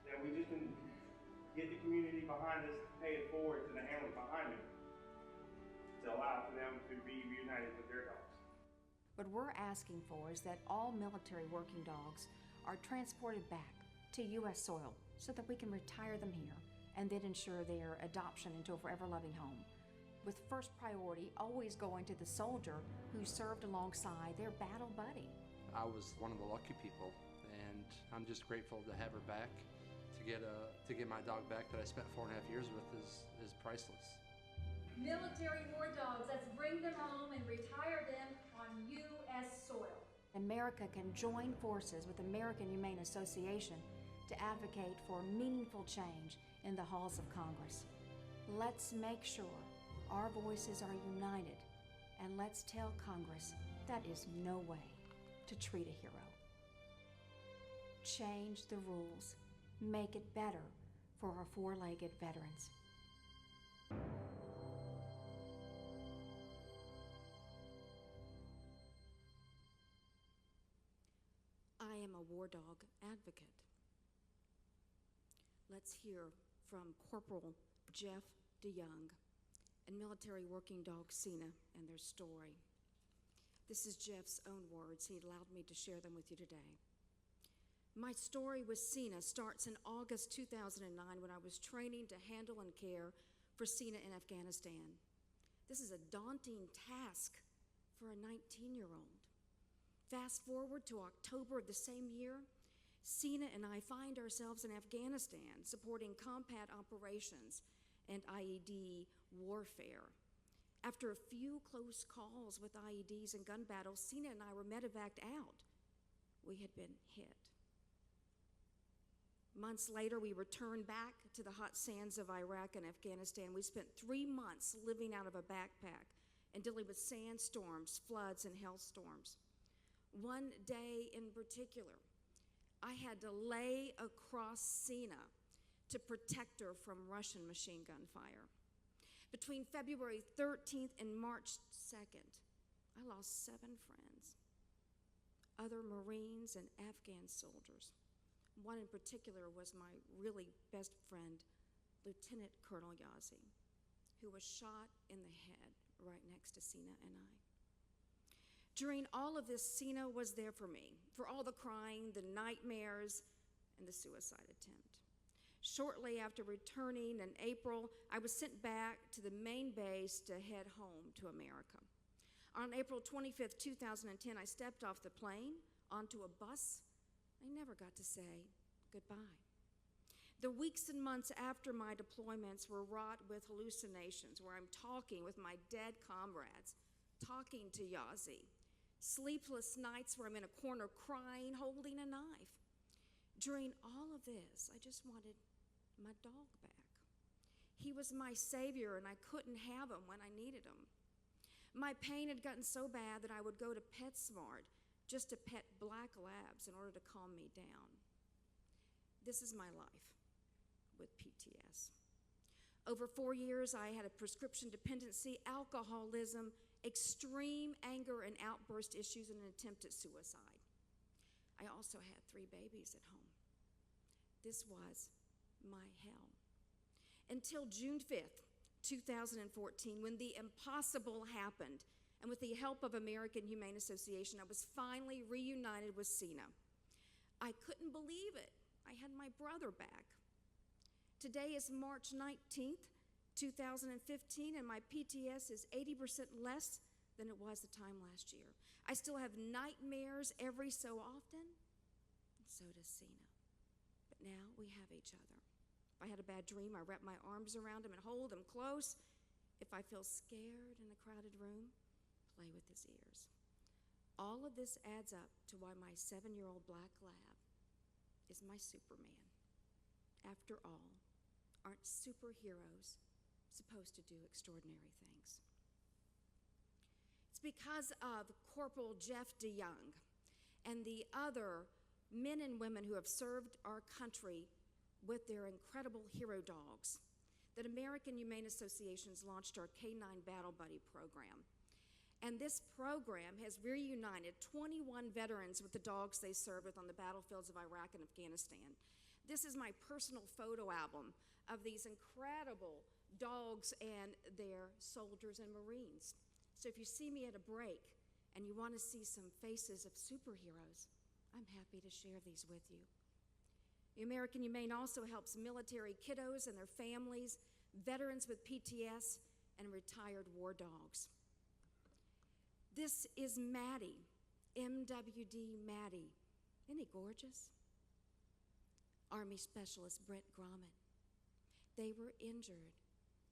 that we just can get the community behind us, pay it forward to the handlers behind them, to allow for them to be reunited with their dogs. What we're asking for is that all military working dogs are transported back to U.S. soil so that we can retire them here and then ensure their adoption into a forever loving home, with first priority always going to the soldier who served alongside their battle buddy. I was one of the lucky people, and I'm just grateful to have her back. To get my dog back that I spent 4.5 years with is priceless. Military war dogs, let's bring them home and retire them on U.S. soil. America can join forces with American Humane Association to advocate for meaningful change in the halls of Congress. Let's make sure our voices are united, and let's tell Congress that is no way to treat a hero. Change the rules. Make it better for our four-legged veterans. I am a war dog advocate. Let's hear from Corporal Jeff DeYoung and military working dog Sina and their story. This is Jeff's own words. He allowed me to share them with you today. My story with Sina starts in August 2009 when I was training to handle and care for Sina in Afghanistan. This is a daunting task for a 19-year-old. Fast forward to October of the same year, Sina and I find ourselves in Afghanistan supporting combat operations and IED warfare. After a few close calls with IEDs and gun battles, Sina and I were medevaced out. We had been hit. Months later, we returned back to the hot sands of Iraq and Afghanistan. We spent 3 months living out of a backpack and dealing with sandstorms, floods, and hailstorms. One day in particular, I had to lay across Sina to protect her from Russian machine gun fire. Between February 13th and March 2nd, I lost 7 friends, other Marines and Afghan soldiers. One in particular was my really best friend, Lieutenant Colonel Yazi, who was shot in the head right next to Sina and I. During all of this, Sina was there for me, for all the crying, the nightmares, and the suicide attempt. Shortly after returning in April, I was sent back to the main base to head home to America. On April 25th, 2010, I stepped off the plane onto a bus. I never got to say goodbye. The weeks and months after my deployments were wrought with hallucinations, where I'm talking with my dead comrades, talking to Yazi. Sleepless nights where I'm in a corner crying, holding a knife. During all of this, I just wanted my dog back. He was my savior, and I couldn't have him when I needed him. My pain had gotten so bad that I would go to PetSmart just to pet black labs in order to calm me down. This is my life with PTS. Over 4 years, I had a prescription dependency, alcoholism, extreme anger and outburst issues, and an attempt at suicide. I also had 3 babies at home. This was my hell. Until June 5th, 2014, when the impossible happened, and with the help of American Humane Association, I was finally reunited with Sina. I couldn't believe it. I had my brother back. Today is March 19th, 2015, and my PTS is 80% less than it was the time last year. I still have nightmares every so often, and so does Sina. But now we have each other. If I had a bad dream, I wrap my arms around him and hold him close. If I feel scared in a crowded room, play with his ears. All of this adds up to why my 7-year-old black lab is my Superman. After all, aren't superheroes supposed to do extraordinary things? It's because of Corporal Jeff DeYoung and the other men and women who have served our country with their incredible hero dogs that American Humane Associations launched our K-9 Battle Buddy program. And this program has reunited 21 veterans with the dogs they served with on the battlefields of Iraq and Afghanistan. This is my personal photo album of these incredible dogs and their soldiers and Marines. So if you see me at a break and you want to see some faces of superheroes, I'm happy to share these with you. The American Humane also helps military kiddos and their families, veterans with PTS, and retired war dogs. This is Maddie, MWD Maddie. Isn't he gorgeous? Army Specialist Brent Gromit. They were injured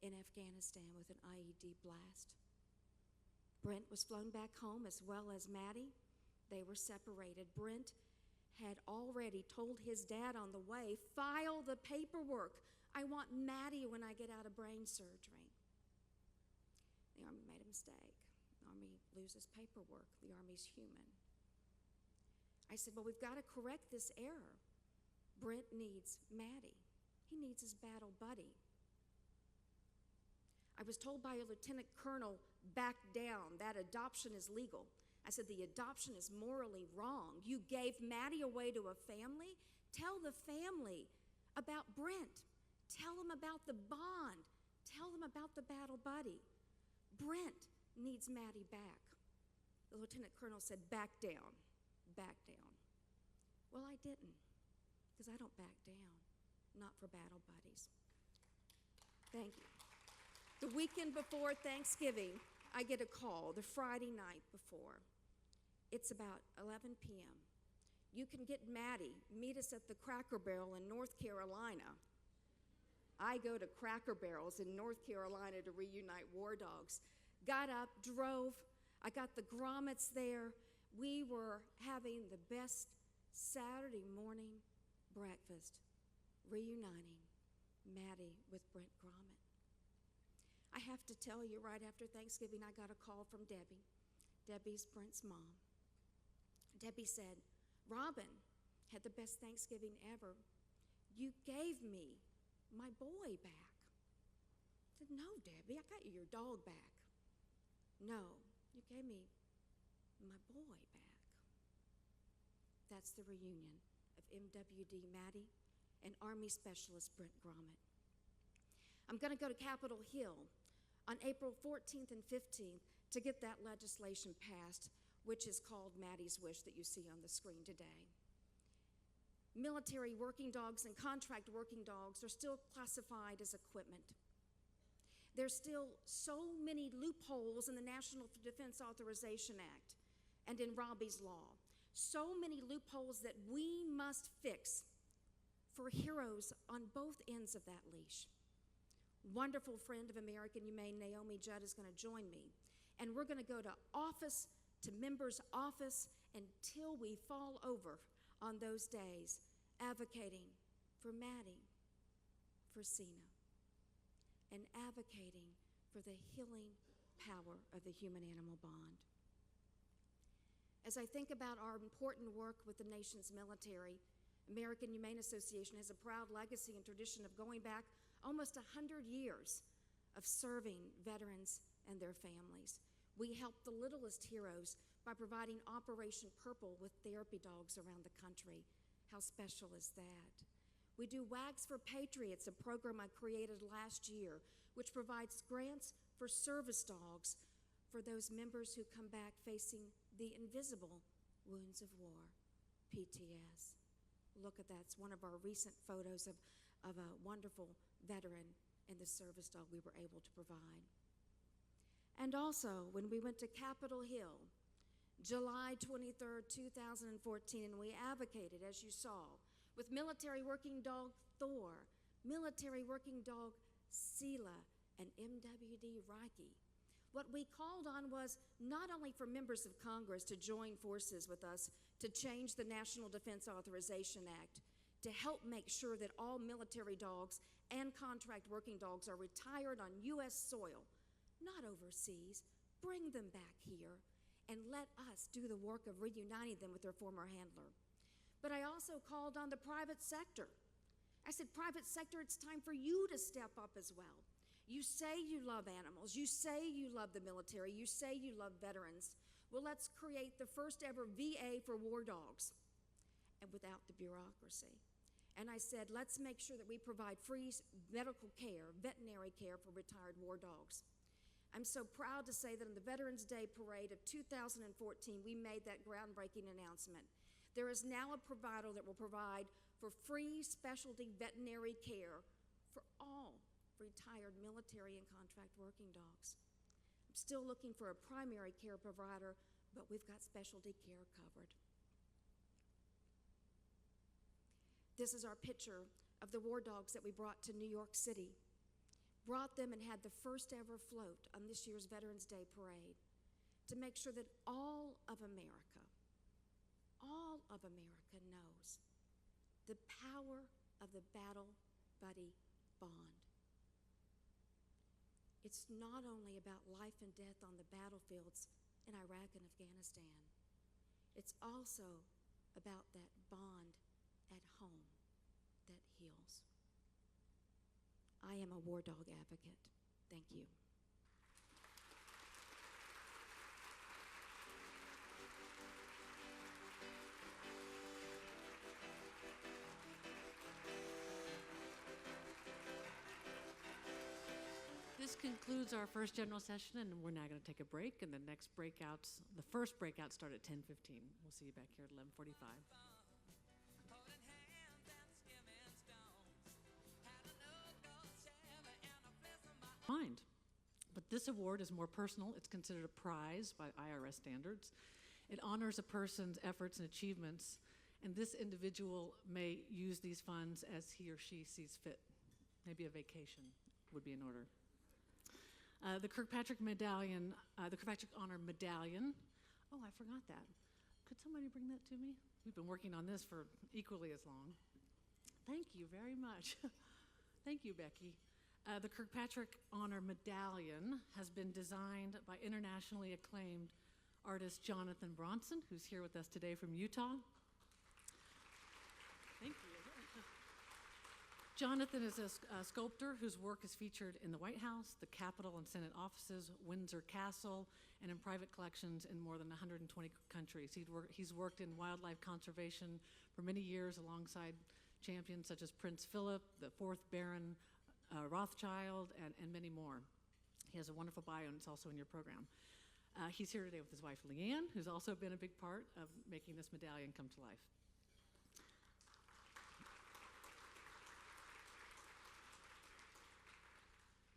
in Afghanistan with an IED blast. Brent was flown back home as well as Maddie. They were separated. Brent had already told his dad on the way, file the paperwork. I want Maddie when I get out of brain surgery. The Army made a mistake. The Army loses paperwork. The Army's human. I said, well, we've got to correct this error. Brent needs Maddie. He needs his battle buddy. I was told by a lieutenant colonel, back down, that adoption is legal. I said, the adoption is morally wrong. You gave Maddie away to a family? Tell the family about Brent. Tell them about the bond. Tell them about the battle buddy. Brent needs Maddie back. The lieutenant colonel said, back down, back down. Well, I didn't, because I don't back down, not for battle buddies. Thank you. The weekend before Thanksgiving, I get a call, the Friday night before. It's about 11 p.m. You can get Maddie. Meet us at the Cracker Barrel in North Carolina. I go to Cracker Barrels in North Carolina to reunite war dogs. Got up, drove. I got the grommets there. We were having the best Saturday morning breakfast reuniting Maddie with Brent Gromit. I have to tell you, right after Thanksgiving, I got a call from Debbie. Debbie's Brent's mom. Debbie said, "Robin had the best Thanksgiving ever. You gave me my boy back." I said, "No, Debbie, I got you your dog back." "No, you gave me my boy back." That's the reunion of MWD Maddie and Army Specialist Brent Gromit. I'm going to go to Capitol Hill on April 14th and 15th to get that legislation passed, which is called Maddie's Wish that you see on the screen today. Military working dogs and contract working dogs are still classified as equipment. There's still so many loopholes in the National Defense Authorization Act and in Robbie's Law. So many loopholes that we must fix for heroes on both ends of that leash. Wonderful friend of American Humane, Naomi Judd, is going to join me. And we're going to go to office to member's office until we fall over on those days, advocating for Maddie, for Sina, and advocating for the healing power of the human-animal bond. As I think about our important work with the nation's military, American Humane Association has a proud legacy and tradition of going back almost 100 years of serving veterans and their families. We help the littlest heroes by providing Operation Purple with therapy dogs around the country. How special is that? We do Wags for Patriots, a program I created last year, which provides grants for service dogs for those members who come back facing the invisible wounds of war, PTS. Look at that. It's one of our recent photos of a wonderful veteran and the service dog we were able to provide. And also, when we went to Capitol Hill, July 23rd, 2014, and we advocated, as you saw, with military working dog Thor, military working dog Sela, and MWD Reiki. What we called on was not only for members of Congress to join forces with us to change the National Defense Authorization Act, to help make sure that all military dogs and contract working dogs are retired on U.S. soil, not overseas. Bring them back here and let us do the work of reuniting them with their former handler. But I also called on the private sector. I said, private sector, it's time for you to step up as well. You say you love animals. You say you love the military. You say you love veterans. Well, let's create the first ever VA for war dogs, and without the bureaucracy. And I said, let's make sure that we provide free medical care, veterinary care for retired war dogs. I'm so proud to say that on the Veterans Day Parade of 2014, we made that groundbreaking announcement. There is now a provider that will provide for free specialty veterinary care for all retired military and contract working dogs. I'm still looking for a primary care provider, but we've got specialty care covered. This is our picture of the war dogs that we brought to New York City. Brought them and had the first ever float on this year's Veterans Day Parade to make sure that all of America knows the power of the battle buddy bond. It's not only about life and death on the battlefields in Iraq and Afghanistan. It's also about that bond at home that heals. I am a war dog advocate. Thank you. This concludes our first general session, and we're now going to take a break, and the first breakout start at 10:15. We'll see you back here at 11:45. Mind. But this award is more personal. It's considered a prize by IRS standards. It honors a person's efforts and achievements, and this individual may use these funds as he or she sees fit. Maybe a vacation would be in order. The Kirkpatrick Medallion, the Kirkpatrick Honor Medallion. Oh, I forgot that. Could somebody bring that to me? We've been working on this for equally as long. Thank you very much. Thank you, Becky. The Kirkpatrick Honor Medallion has been designed by internationally acclaimed artist Jonathan Bronson, who's here with us today from Utah. Thank you. Jonathan is a sculptor whose work is featured in the White House, the Capitol and Senate offices, Windsor Castle, and in private collections in more than 120 countries. He's worked in wildlife conservation for many years alongside champions such as Prince Philip, the 4th Baron Rothschild, and many more. He has a wonderful bio, and it's also in your program. He's here today with his wife, Leanne, who's also been a big part of making this medallion come to life.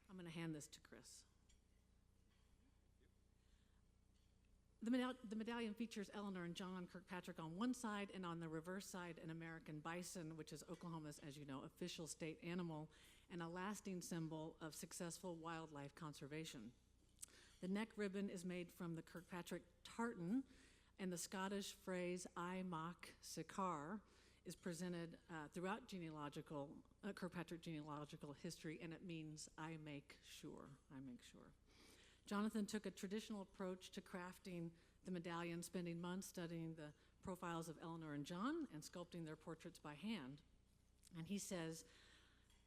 I'm going to hand this to Chris. The medallion features Eleanor and John Kirkpatrick on one side, and on the reverse side, an American bison, which is Oklahoma's, as you know, official state animal, and a lasting symbol of successful wildlife conservation. The neck ribbon is made from the Kirkpatrick tartan, and the Scottish phrase "I mock Sikar" is presented throughout Kirkpatrick genealogical history, and it means "I make sure." I make sure. Jonathan took a traditional approach to crafting the medallion, spending months studying the profiles of Eleanor and John and sculpting their portraits by hand. And he says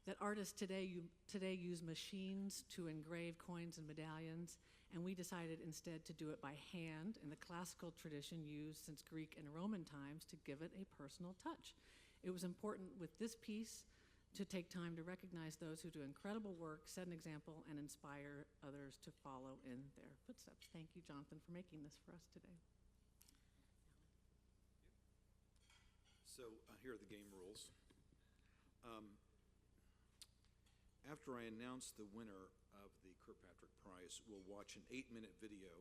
that artists today use machines to engrave coins and medallions, and we decided instead to do it by hand in the classical tradition used since Greek and Roman times to give it a personal touch. It was important with this piece to take time to recognize those who do incredible work, set an example, and inspire others to follow in their footsteps. Thank you, Jonathan, for making this for us today. So here are the game rules. After I announce the winner of the Kirkpatrick Prize, we'll watch an 8-minute video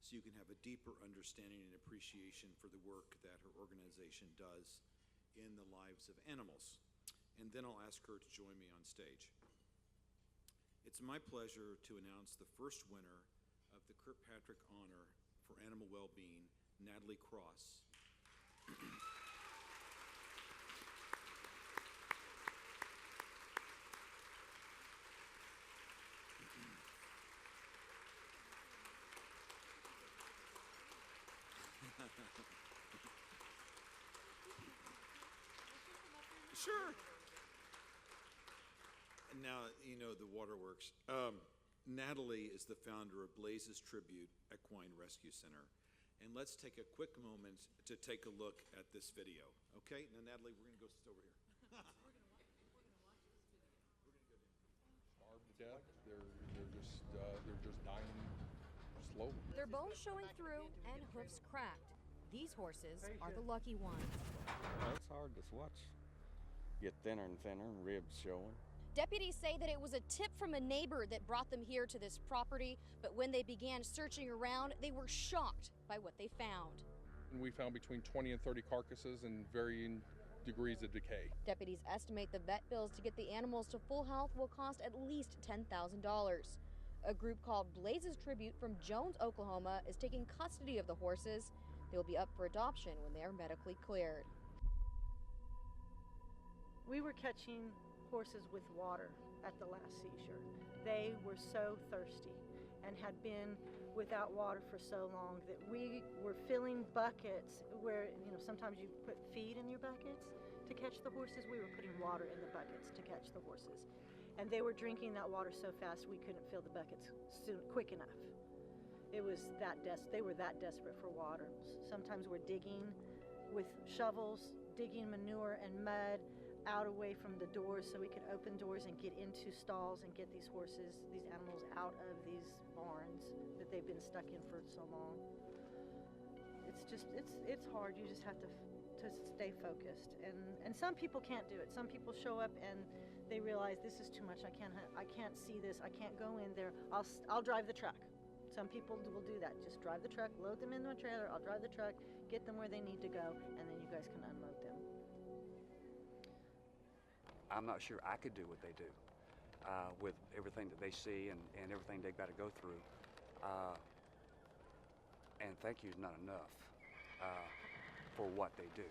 so you can have a deeper understanding and appreciation for the work that her organization does in the lives of animals. And then I'll ask her to join me on stage. It's my pleasure to announce the first winner of the Kirkpatrick Honor for Animal Well-Being, Natalie Cross. Sure. Now, you know the waterworks. Natalie is the founder of Blaze's Tribute Equine Rescue Center. And let's take a quick moment to take a look at this video. Okay? Now, Natalie, we're going to go sit over here. Starved to death. They're just dying slowly. Their bones showing through and hoofs cracked. These horses are the lucky ones. Well, it's hard to watch. Get thinner and thinner and ribs showing. Deputies say that it was a tip from a neighbor that brought them here to this property, but when they began searching around, they were shocked by what they found. And we found between 20 and 30 carcasses in varying degrees of decay. Deputies estimate the vet bills to get the animals to full health will cost at least $10,000. A group called Blaze's Tribute from Jones, Oklahoma is taking custody of the horses. They will be up for adoption when they are medically cleared. We were catching horses with water at the last seizure. They were so thirsty and had been without water for so long that we were filling buckets where, sometimes you put feed in your buckets to catch the horses. We were putting water in the buckets to catch the horses. And they were drinking that water so fast we couldn't fill the buckets quick enough. It was they were that desperate for water. Sometimes we're digging with shovels, digging manure and mud out away from the doors so we could open doors and get into stalls and get these horses, these animals out of these barns that they've been stuck in for so long. It's hard. You just have to stay focused. And some people can't do it. Some people show up and they realize this is too much. I can't see this. I can't go in there. I'll drive the truck. Some people will do that. Just drive the truck, load them into a trailer. I'll drive the truck, get them where they need to go, and then you guys can unload them. I'm not sure I could do what they do with everything that they see and everything they've got to go through. And thank you is not enough for what they do.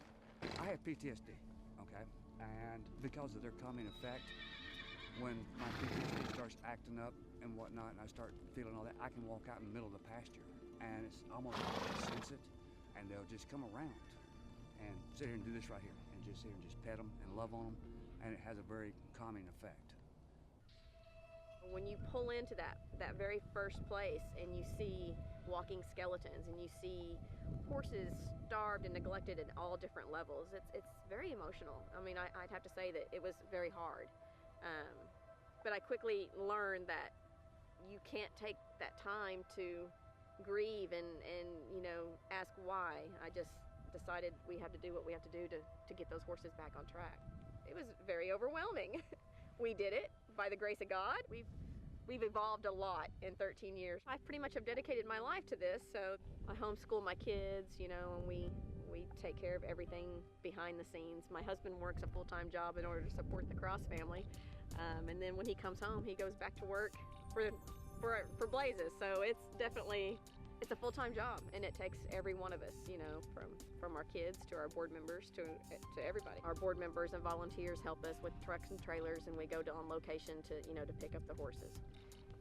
I have PTSD, okay? And because of their calming effect, when my PTSD starts acting up and whatnot, and I start feeling all that, I can walk out in the middle of the pasture, and it's almost like they sense it, and they'll just come around and sit here and do this right here, and just sit here and just pet them and love on them, and it has a very calming effect. When you pull into that very first place and you see walking skeletons and you see horses starved and neglected at all different levels, it's very emotional. I mean, I'd have to say that it was very hard. But I quickly learned that you can't take that time to grieve and you know, ask why. I just decided we have to do what we have to do to get those horses back on track. It was very overwhelming. We did it by the grace of God. We've evolved a lot in 13 years. I pretty much have dedicated my life to this, so I homeschool my kids, you know, and we take care of everything behind the scenes. My husband works a full-time job in order to support the Cross family, and then when he comes home, he goes back to work for Blazes. So it's definitely, it's a full-time job, and it takes every one of us, you know, from our kids to our board members to everybody. Our board members and volunteers help us with trucks and trailers, and we go on location to, you know, to pick up the horses.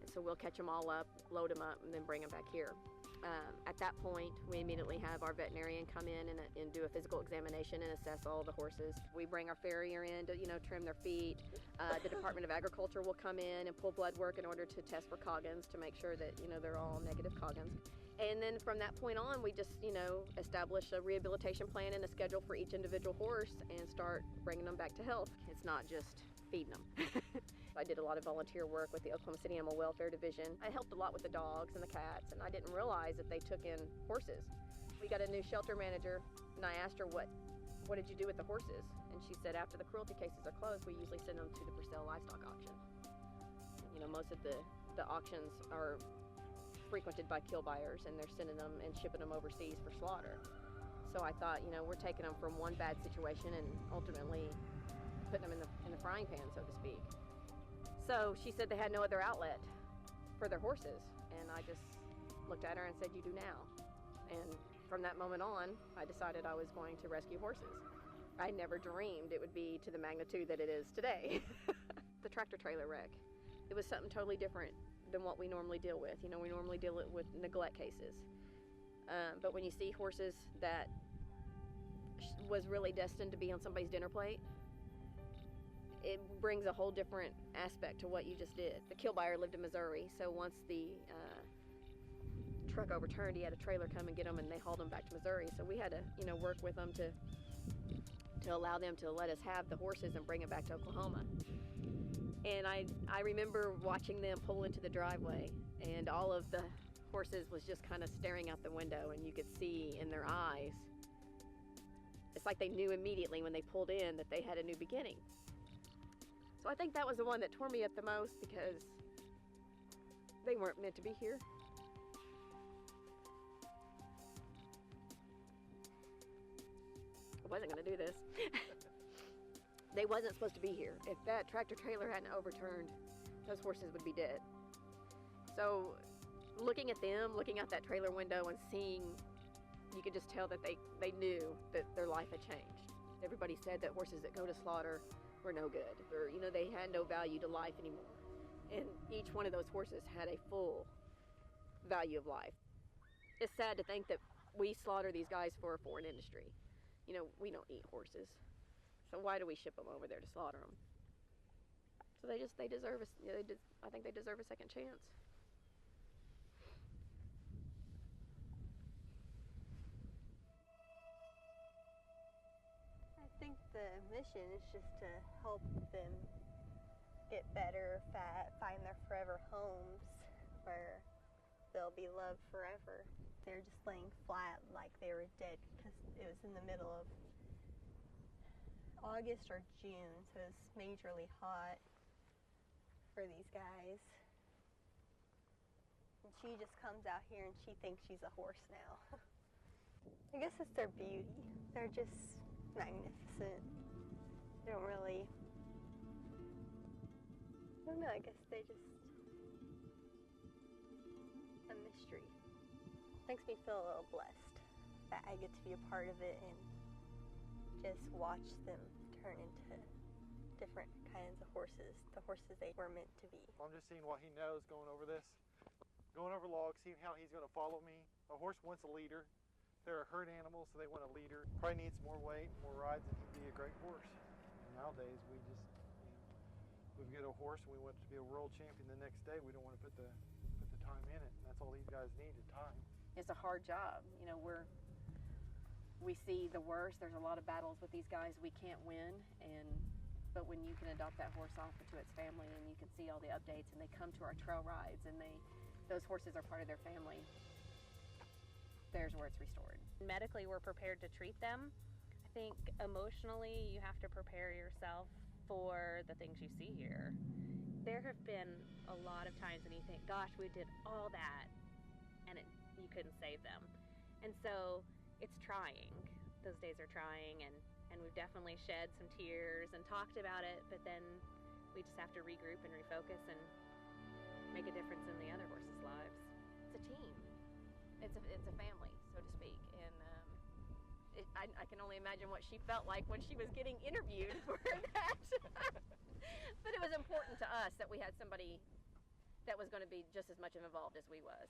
And so we'll catch them all up, load them up, and then bring them back here. At that point, we immediately have our veterinarian come in and do a physical examination and assess all the horses. We bring our farrier in to, you know, trim their feet. The Department of Agriculture will come in and pull blood work in order to test for Coggins to make sure that, you know, they're all negative Coggins. And then from that point on, we just, you know, establish a rehabilitation plan and a schedule for each individual horse and start bringing them back to health. It's not just feeding them. I did a lot of volunteer work with the Oklahoma City Animal Welfare Division. I helped a lot with the dogs and the cats, and I didn't realize that they took in horses. We got a new shelter manager, and I asked her, what did you do with the horses? And she said, after the cruelty cases are closed, we usually send them to the for sale livestock auction. You know, most of the auctions are frequented by kill buyers, and they're sending them and shipping them overseas for slaughter. So I thought, you know, we're taking them from one bad situation and ultimately putting them in the frying pan, so to speak. So she said they had no other outlet for their horses, and I just looked at her and said, you do now. And from that moment on, I decided I was going to rescue horses. I never dreamed it would be to the magnitude that it is today. The tractor trailer wreck, it was something totally different than what we normally deal with. You know, we normally deal with neglect cases. But when you see horses that was really destined to be on somebody's dinner plate, it brings a whole different aspect to what you just did. The kill buyer lived in Missouri, so once the truck overturned, he had a trailer come and get them, and they hauled them back to Missouri. So we had to, you know, work with them to allow them to let us have the horses and bring them back to Oklahoma. And I remember watching them pull into the driveway, and all of the horses was just kind of staring out the window, and you could see in their eyes, it's like they knew immediately when they pulled in that they had a new beginning. So I think that was the one that tore me up the most, because they weren't meant to be here. I wasn't going to do this. They wasn't supposed to be here. If that tractor trailer hadn't overturned, those horses would be dead. So looking at them, looking out that trailer window and seeing, you could just tell that they knew that their life had changed. Everybody said that horses that go to slaughter were no good, or, you know, they had no value to life anymore. And each one of those horses had a full value of life. It's sad to think that we slaughter these guys for a foreign industry. You know, we don't eat horses, so why do we ship them over there to slaughter them? So they deserve I think they deserve a second chance. I think the mission is just to help them get better, find their forever homes where they'll be loved forever. They're just laying flat like they were dead because it was in the middle of August or June, so it's majorly hot for these guys. And she just comes out here and she thinks she's a horse now. I guess it's their beauty. They're just magnificent. They don't really, I don't know, I guess they just a mystery. Makes me feel a little blessed that I get to be a part of it and just watch them turn into different kinds of horses, the horses they were meant to be. I'm just seeing what he knows going over this. Going over logs, seeing how he's going to follow me. A horse wants a leader. They're a herd animal, so they want a leader. Probably needs more weight, more rides, and he'd be a great horse. Nowadays, we get a horse and we want it to be a world champion the next day. We don't want to put the time in it. That's all these guys need is time. It's a hard job. You know, we see the worst. There's a lot of battles with these guys we can't win, but when you can adopt that horse off into its family and you can see all the updates and they come to our trail rides and those horses are part of their family, there's where it's restored. Medically, we're prepared to treat them. I think emotionally, you have to prepare yourself for the things you see here. There have been a lot of times when you think, gosh, we did all that, and you couldn't save them. And so it's trying. Those days are trying, and we've definitely shed some tears and talked about it, but then we just have to regroup and refocus and make a difference in the other horses' lives. It's a team. It's a family, so to speak, and I can only imagine what she felt like when she was getting interviewed for that. But it was important to us that we had somebody that was going to be just as much involved as we was.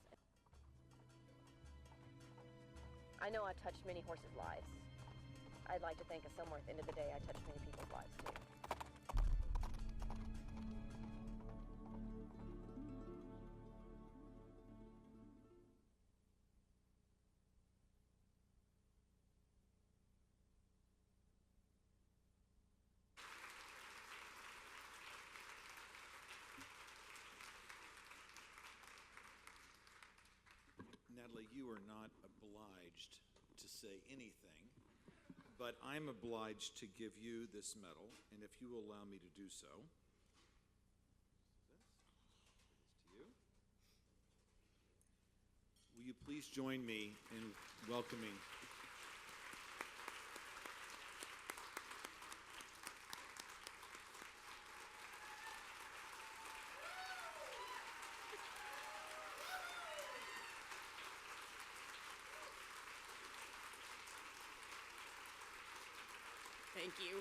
I know I touched many horses' lives. I'd like to think that somewhere at the end of the day I touched many people's lives too. Natalie, you are not obliged to say anything, but I'm obliged to give you this medal, and if you will allow me to do so. This to you. Will you please join me in welcoming Thank you.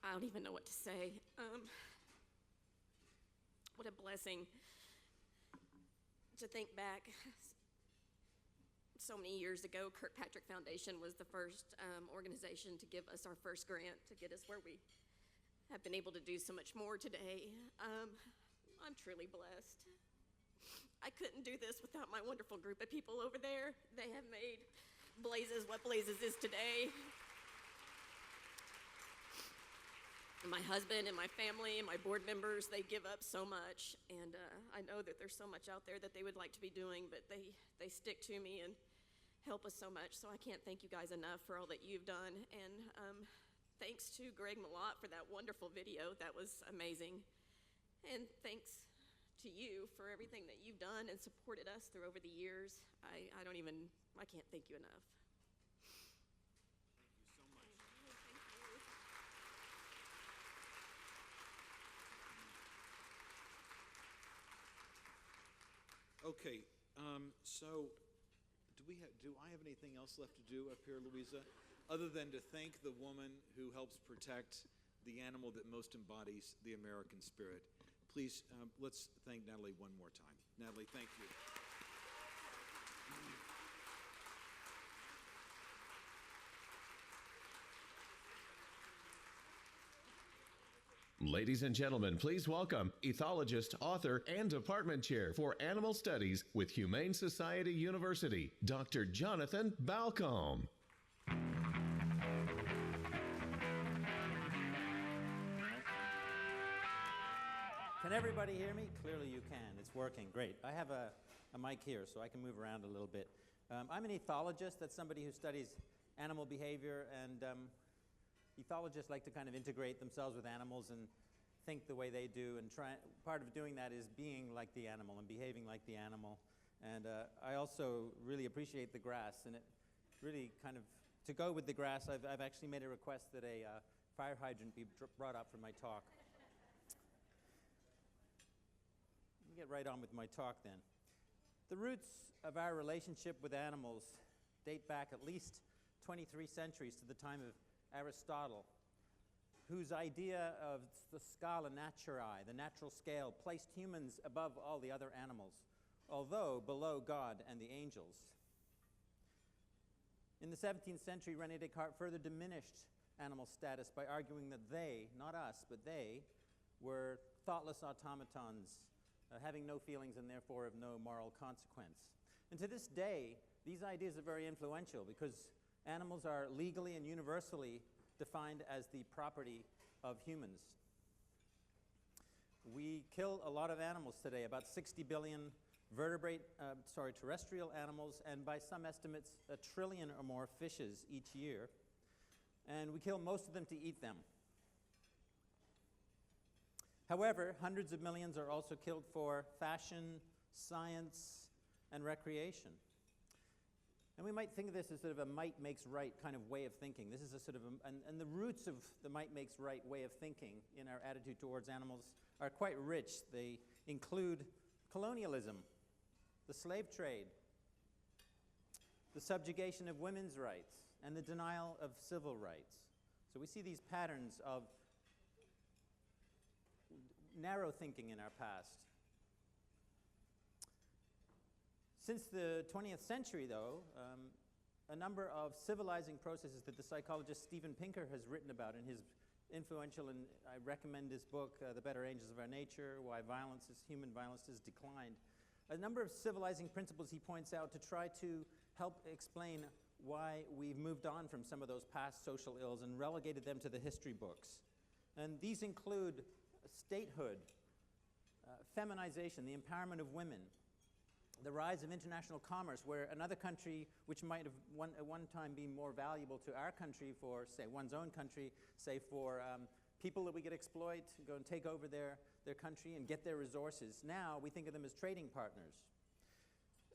I don't even know what to say. What a blessing to think back. So many years ago, Kirkpatrick Foundation was the first organization to give us our first grant to get us where we have been able to do so much more today. I'm truly blessed. I couldn't do this without my wonderful group of people over there. They have made Blazes what Blazes is today. My husband and my family and my board members, they give up so much, and I know that there's so much out there that they would like to be doing, but they stick to me and help us so much, so I can't thank you guys enough for all that you've done, and thanks to Greg Malott for that wonderful video. That was amazing. And thanks to you for everything that you've done and supported us through over the years. I can't thank you enough. Thank you so much. Okay, so do I have anything else left to do up here, Louisa? Other than to thank the woman who helps protect the animal that most embodies the American spirit. Please, let's thank Natalie one more time. Natalie, thank you. Ladies and gentlemen, please welcome ethologist, author, and department chair for animal studies with Humane Society University, Dr. Jonathan Balcombe. Can everybody hear me? Clearly you can. It's working. Great. I have a mic here so I can move around a little bit. I'm an ethologist. That's somebody who studies animal behavior, and ethologists like to kind of integrate themselves with animals and think the way they do, and part of doing that is being like the animal and behaving like the animal. And I also really appreciate the grass, and it really kind of, to go with the grass, I've actually made a request that a fire hydrant be brought up for my talk. me get right on with my talk then. The roots of our relationship with animals date back at least 23 centuries to the time of Aristotle, whose idea of the scala naturae, the natural scale, placed humans above all the other animals, although below God and the angels. In the 17th century, René Descartes further diminished animal status by arguing that they, not us, but they, were thoughtless automatons, having no feelings and therefore of no moral consequence. And to this day, these ideas are very influential because animals are legally and universally defined as the property of humans. We kill a lot of animals today, about 60 billion terrestrial animals, and by some estimates, 1 trillion or more fishes each year. And we kill most of them to eat them. However, hundreds of millions are also killed for fashion, science, and recreation. And we might think of this as sort of a might makes right kind of way of thinking. This is a sort of, and the roots of the might makes right way of thinking in our attitude towards animals are quite rich. They include colonialism, the slave trade, the subjugation of women's rights, and the denial of civil rights. So we see these patterns of narrow thinking in our past. Since the 20th century, though, a number of civilizing processes that the psychologist Steven Pinker has written about in his influential, and I recommend his book, The Better Angels of Our Nature, Why Human Violence has Declined. A number of civilizing principles he points out to try to help explain why we've moved on from some of those past social ills and relegated them to the history books. And these include statehood, feminization, the empowerment of women, the rise of international commerce, where another country which might have at one time been more valuable to our country for, say, one's own country, say for people that we could exploit, go and take over their country and get their resources. Now we think of them as trading partners.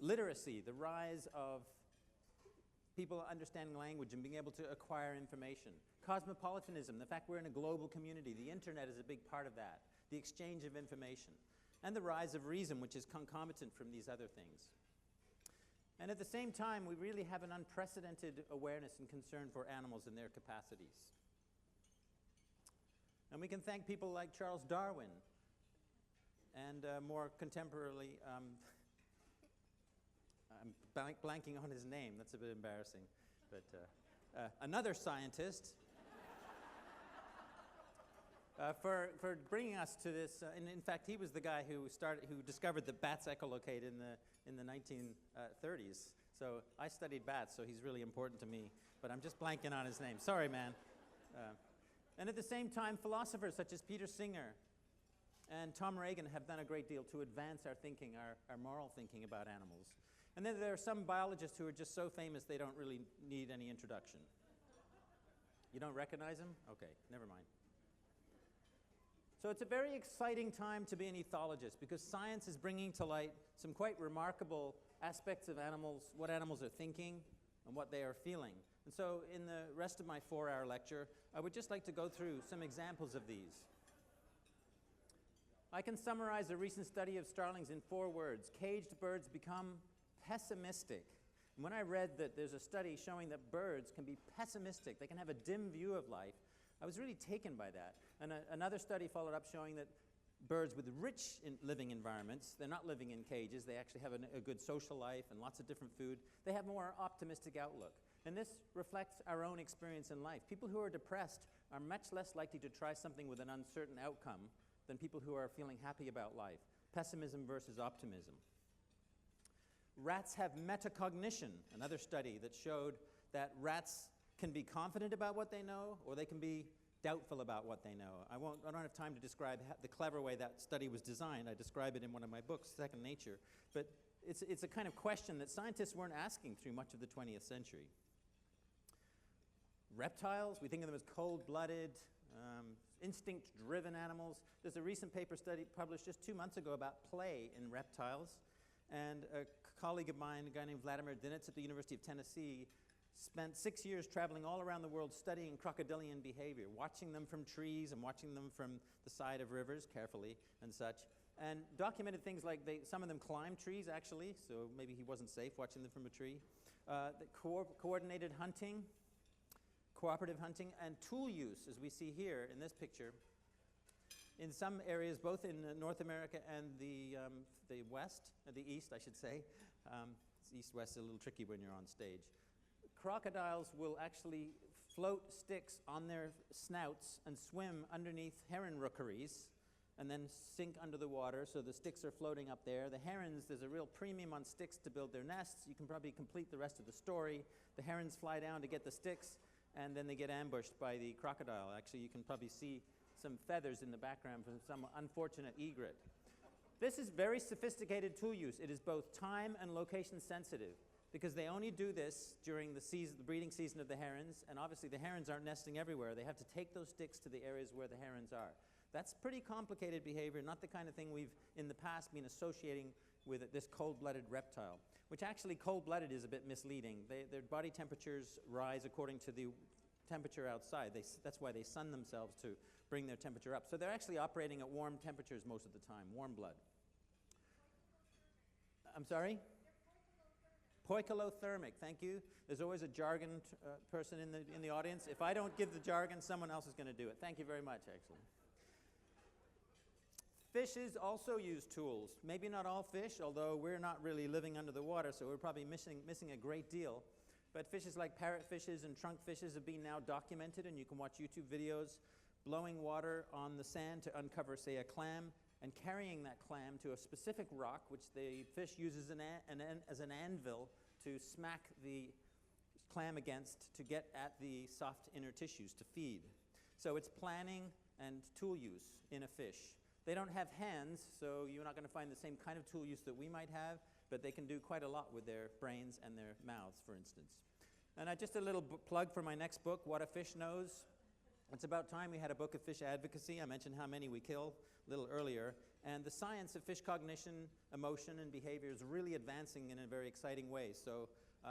Literacy, the rise of people understanding language and being able to acquire information. Cosmopolitanism, the fact we're in a global community. The internet is a big part of that. The exchange of information. And the rise of reason, which is concomitant from these other things. And at the same time, we really have an unprecedented awareness and concern for animals and their capacities. And we can thank people like Charles Darwin and more contemporarily, I'm blanking on his name, that's a bit embarrassing, but another scientist for bringing us to this, and in fact he was the guy who discovered that bats echolocate in the 1930s. So I studied bats, so he's really important to me, but I'm just blanking on his name. Sorry, man. And at the same time, philosophers such as Peter Singer and Tom Reagan have done a great deal to advance our thinking, our moral thinking about animals. And then there are some biologists who are just so famous they don't really need any introduction. You don't recognize them? Okay, never mind. So it's a very exciting time to be an ethologist because science is bringing to light some quite remarkable aspects of animals, what animals are thinking and what they are feeling. And so in the rest of my 4-hour lecture, I would just like to go through some examples of these. I can summarize a recent study of starlings in 4 words. Caged birds become pessimistic. And when I read that there's a study showing that birds can be pessimistic, they can have a dim view of life, I was really taken by that. And another study followed up showing that birds with rich living environments, they're not living in cages, they actually have a good social life and lots of different food, they have more optimistic outlook. And this reflects our own experience in life. People who are depressed are much less likely to try something with an uncertain outcome than people who are feeling happy about life. Pessimism versus optimism. Rats have metacognition, another study that showed that rats can be confident about what they know, or they can be doubtful about what they know. I don't have time to describe the clever way that study was designed. I describe it in one of my books, Second Nature. But it's a kind of question that scientists weren't asking through much of the 20th century. Reptiles, we think of them as cold-blooded, instinct-driven animals. There's a recent paper study published just 2 months ago about play in reptiles. And a colleague of mine, a guy named Vladimir Dinitz at the University of Tennessee, spent 6 years traveling all around the world studying crocodilian behavior, watching them from trees and watching them from the side of rivers carefully and such. and documented things like some of them climbed trees, actually, so maybe he wasn't safe watching them from a tree. The coordinated hunting, cooperative hunting, and tool use, as we see here in this picture. In some areas, both in North America and the West, the East, I should say. East-West is a little tricky when you're on stage. Crocodiles will actually float sticks on their snouts and swim underneath heron rookeries and then sink under the water, so the sticks are floating up there. The herons, there's a real premium on sticks to build their nests. You can probably complete the rest of the story. The herons fly down to get the sticks, and then they get ambushed by the crocodile. Actually, you can probably see some feathers in the background from some unfortunate egret. This is very sophisticated tool use. It is both time and location sensitive, because they only do this during the breeding season of the herons, and obviously the herons aren't nesting everywhere. They have to take those sticks to the areas where the herons are. That's pretty complicated behavior, not the kind of thing we've in the past been associating with this cold-blooded reptile, which actually cold-blooded is a bit misleading. Their body temperatures rise according to the temperature outside. That's why they sun themselves to bring their temperature up. So they're actually operating at warm temperatures most of the time, warm blood. I'm sorry? Poikilothermic, thank you. There's always a jargon person in the audience. If I don't give the jargon, someone else is going to do it. Thank you very much, actually. Fishes also use tools. Maybe not all fish, although we're not really living under the water, so we're probably missing a great deal. But fishes like parrotfishes and trunkfishes have been now documented, and you can watch YouTube videos blowing water on the sand to uncover, say, a clam, and carrying that clam to a specific rock, which the fish uses as an anvil to smack the clam against to get at the soft inner tissues to feed. So it's planning and tool use in a fish. They don't have hands, so you're not going to find the same kind of tool use that we might have, but they can do quite a lot with their brains and their mouths, for instance. And just a little plug for my next book, What a Fish Knows. It's about time we had a book of fish advocacy. I mentioned how many we kill a little earlier. And the science of fish cognition, emotion, and behavior is really advancing in a very exciting way. So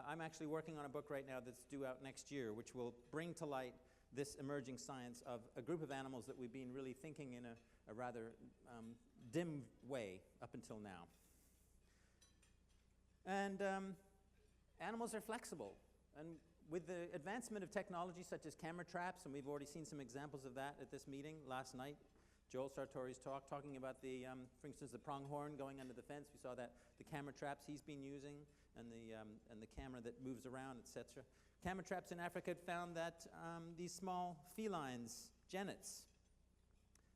I'm actually working on a book right now that's due out next year, which will bring to light this emerging science of a group of animals that we've been really thinking in a rather dim way up until now. And animals are flexible. And with the advancement of technology such as camera traps, and we've already seen some examples of that at this meeting last night, Joel Sartori's talking about for instance, the pronghorn going under the fence. We saw that the camera traps he's been using, and the camera that moves around, etc. Camera traps in Africa had found that these small felines, genets,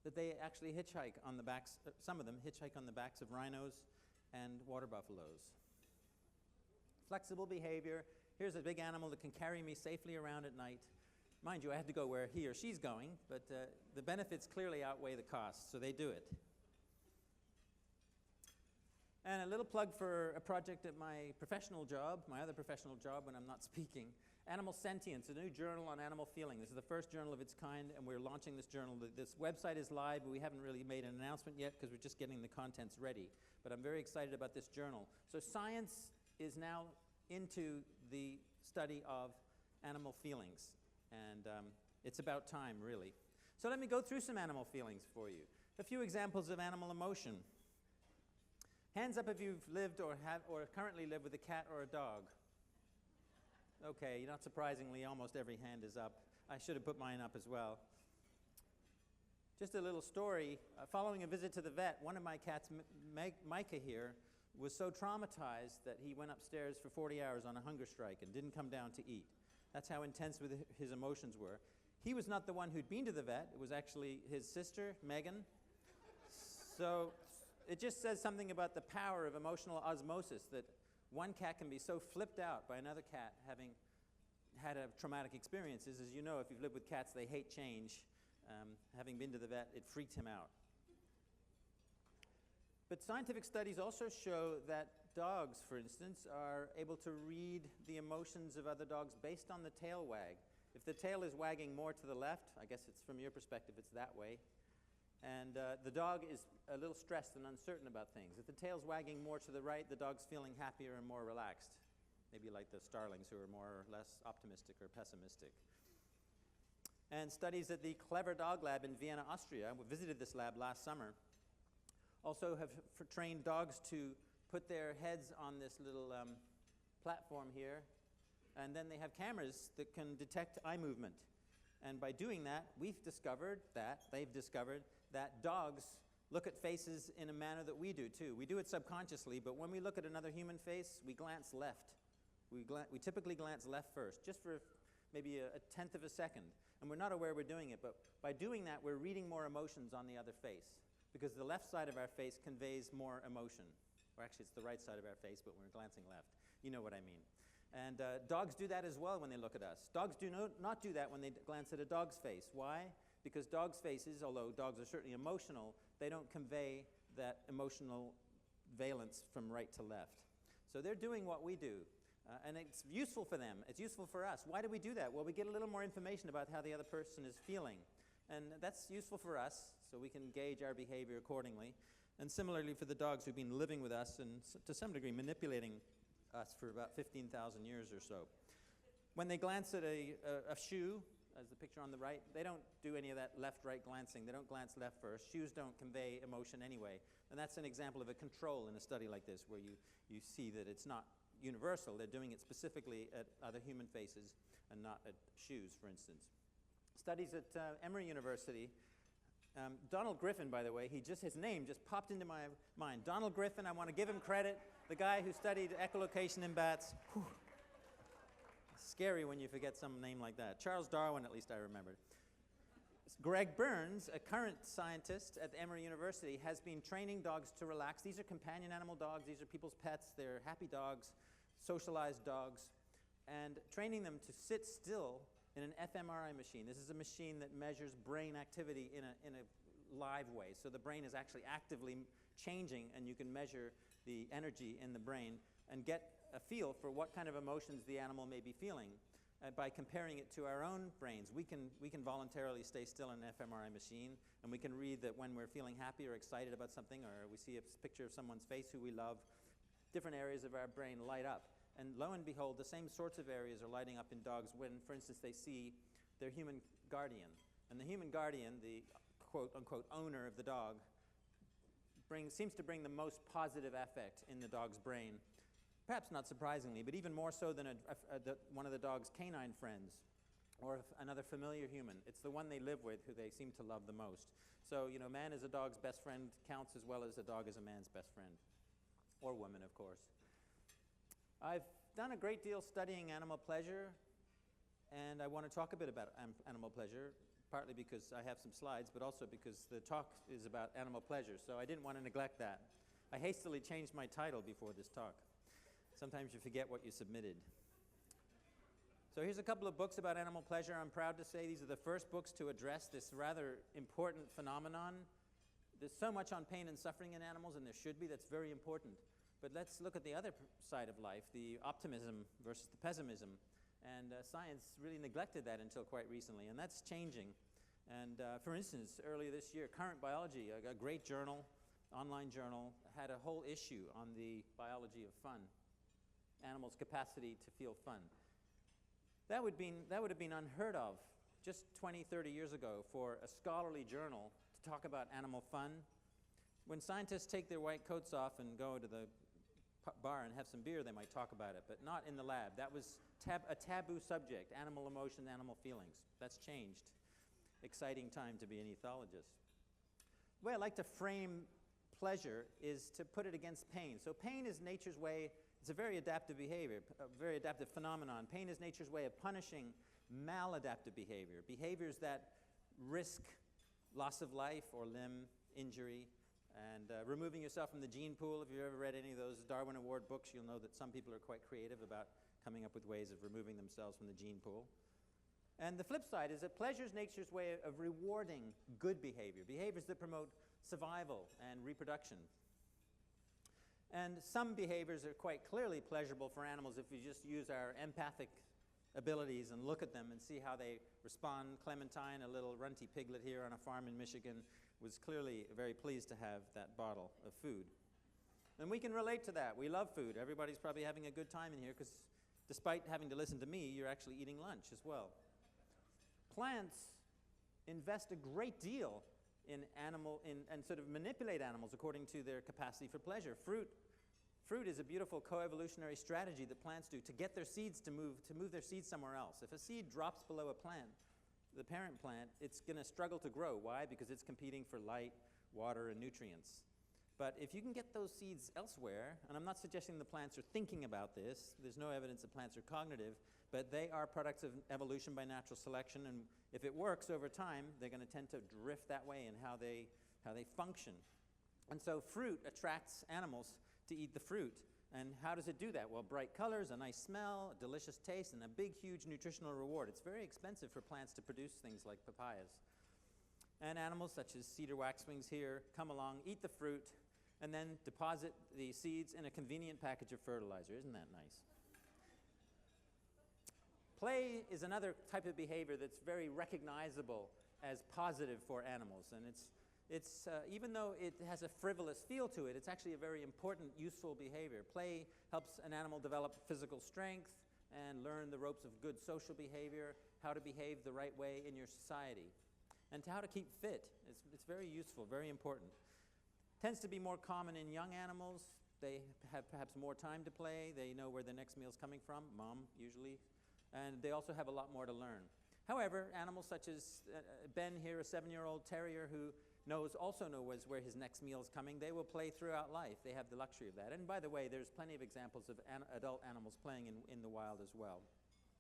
that they actually hitchhike on the backs. Some of them hitchhike on the backs of rhinos and water buffaloes. Flexible behavior. Here's a big animal that can carry me safely around at night. Mind you, I have to go where he or she's going, but the benefits clearly outweigh the costs, so they do it. And a little plug for a project at my professional job, my other professional job when I'm not speaking, Animal Sentience, a new journal on animal feeling. This is the first journal of its kind, and we're launching this journal. This website is live, but we haven't really made an announcement yet because we're just getting the contents ready. But I'm very excited about this journal. So science is now into the study of animal feelings, and it's about time, really. So let me go through some animal feelings for you. A few examples of animal emotion. Hands up if you've lived or currently live with a cat or a dog. Okay, not surprisingly, almost every hand is up. I should have put mine up as well. Just a little story. Following a visit to the vet, one of my cats, Micah here, was so traumatized that he went upstairs for 40 hours on a hunger strike and didn't come down to eat. That's how intense his emotions were. He was not the one who'd been to the vet. It was actually his sister, Megan. So it just says something about the power of emotional osmosis, that one cat can be so flipped out by another cat having had a traumatic experiences. As you know, if you've lived with cats, they hate change. Having been to the vet, it freaked him out. But scientific studies also show that dogs, for instance, are able to read the emotions of other dogs based on the tail wag. If the tail is wagging more to the left, I guess it's from your perspective, it's that way. And the dog is a little stressed and uncertain about things. If the tail's wagging more to the right, the dog's feeling happier and more relaxed. Maybe like the starlings, who are more or less optimistic or pessimistic. And studies at the Clever Dog Lab in Vienna, Austria, we visited this lab last summer, Also have trained dogs to put their heads on this little platform here, and then they have cameras that can detect eye movement. And by doing that, they've discovered that dogs look at faces in a manner that we do too. We do it subconsciously, but when we look at another human face, we glance left. We typically glance left first, just for maybe a tenth of a second. And we're not aware we're doing it, but by doing that, we're reading more emotions on the other face, because the left side of our face conveys more emotion. Or actually, it's the right side of our face, but we're glancing left. You know what I mean. And dogs do that as well when they look at us. Dogs do not do that when they glance at a dog's face. Why? Because dogs' faces, although dogs are certainly emotional, they don't convey that emotional valence from right to left. So they're doing what we do. And it's useful for them. It's useful for us. Why do we do that? Well, we get a little more information about how the other person is feeling. And that's useful for us, so we can gauge our behavior accordingly. And similarly for the dogs who've been living with us and to some degree manipulating us for about 15,000 years or so. When they glance at a shoe, as the picture on the right, they don't do any of that left-right glancing. They don't glance left first. Shoes don't convey emotion anyway. And that's an example of a control in a study like this, where you see that it's not universal. They're doing it specifically at other human faces and not at shoes, for instance. Studies at Emory University. Donald Griffin, by the way, his name just popped into my mind. Donald Griffin, I want to give him credit. The guy who studied echolocation in bats. Whew. It's scary when you forget some name like that. Charles Darwin, at least I remembered. Greg Burns, a current scientist at Emory University, has been training dogs to relax. These are companion animal dogs. These are people's pets. They're happy dogs, socialized dogs, and training them to sit still in an fMRI machine. This is a machine that measures brain activity in a live way. So the brain is actually actively changing, and you can measure the energy in the brain and get a feel for what kind of emotions the animal may be feeling. By comparing it to our own brains, we can voluntarily stay still in an fMRI machine, and we can read that when we're feeling happy or excited about something, or we see a picture of someone's face who we love, different areas of our brain light up. And lo and behold, the same sorts of areas are lighting up in dogs when, for instance, they see their human guardian. And the human guardian, the quote-unquote owner of the dog, seems to bring the most positive affect in the dog's brain. Perhaps not surprisingly, but even more so than one of the dog's canine friends or another familiar human. It's the one they live with who they seem to love the most. So, man as a dog's best friend counts as well as a dog as a man's best friend. Or woman, of course. I've done a great deal studying animal pleasure, and I want to talk a bit about animal pleasure, partly because I have some slides, but also because the talk is about animal pleasure, so I didn't want to neglect that. I hastily changed my title before this talk. Sometimes you forget what you submitted. So here's a couple of books about animal pleasure. I'm proud to say these are the first books to address this rather important phenomenon. There's so much on pain and suffering in animals, and there should be. That's very important. But let's look at the other side of life, the optimism versus the pessimism. And science really neglected that until quite recently, and that's changing. And for instance, earlier this year, Current Biology, a great journal, online journal, had a whole issue on the biology of fun, animals' capacity to feel fun. That would have been unheard of just 20, 30 years ago for a scholarly journal to talk about animal fun. When scientists take their white coats off and go to the bar and have some beer, they might talk about it, but not in the lab. That was a taboo subject, animal emotion, animal feelings. That's changed. Exciting time to be an ethologist. The way I like to frame pleasure is to put it against pain. So pain is nature's way, it's a very adaptive behavior, a very adaptive phenomenon. Pain is nature's way of punishing maladaptive behavior, behaviors that risk loss of life or limb injury, and removing yourself from the gene pool. If you've ever read any of those Darwin Award books, you'll know that some people are quite creative about coming up with ways of removing themselves from the gene pool. And the flip side is that pleasure is nature's way of rewarding good behavior, behaviors that promote survival and reproduction. And some behaviors are quite clearly pleasurable for animals if we just use our empathic abilities and look at them and see how they respond. Clementine, a little runty piglet here on a farm in Michigan, was clearly very pleased to have that bottle of food. And we can relate to that. We love food. Everybody's probably having a good time in here because despite having to listen to me, you're actually eating lunch as well. Plants invest a great deal and sort of manipulate animals according to their capacity for pleasure. Fruit is a beautiful coevolutionary strategy that plants do to get their seeds to move their seeds somewhere else. If a seed drops below a plant, the parent plant, it's going to struggle to grow. Why? Because it's competing for light, water, and nutrients. But if you can get those seeds elsewhere, and I'm not suggesting the plants are thinking about this, there's no evidence that plants are cognitive, but they are products of evolution by natural selection, and if it works over time, they're going to tend to drift that way in how they function. And so fruit attracts animals to eat the fruit. And how does it do that? Well, bright colors, a nice smell, a delicious taste, and a big, huge nutritional reward. It's very expensive for plants to produce things like papayas. And animals such as cedar waxwings here come along, eat the fruit, and then deposit the seeds in a convenient package of fertilizer. Isn't that nice? Play is another type of behavior that's very recognizable as positive for animals. And it's even though it has a frivolous feel to it, it's actually a very important, useful behavior. Play helps an animal develop physical strength and learn the ropes of good social behavior, how to behave the right way in your society, and how to keep fit. It's very useful, very important. Tends to be more common in young animals. They have perhaps more time to play. They know where their next meal's coming from, mom usually, and they also have a lot more to learn. However, animals such as Ben here, a 7-year-old terrier who also knows where his next meal is coming, they will play throughout life. They have the luxury of that. And by the way, there's plenty of examples of adult animals playing in the wild as well,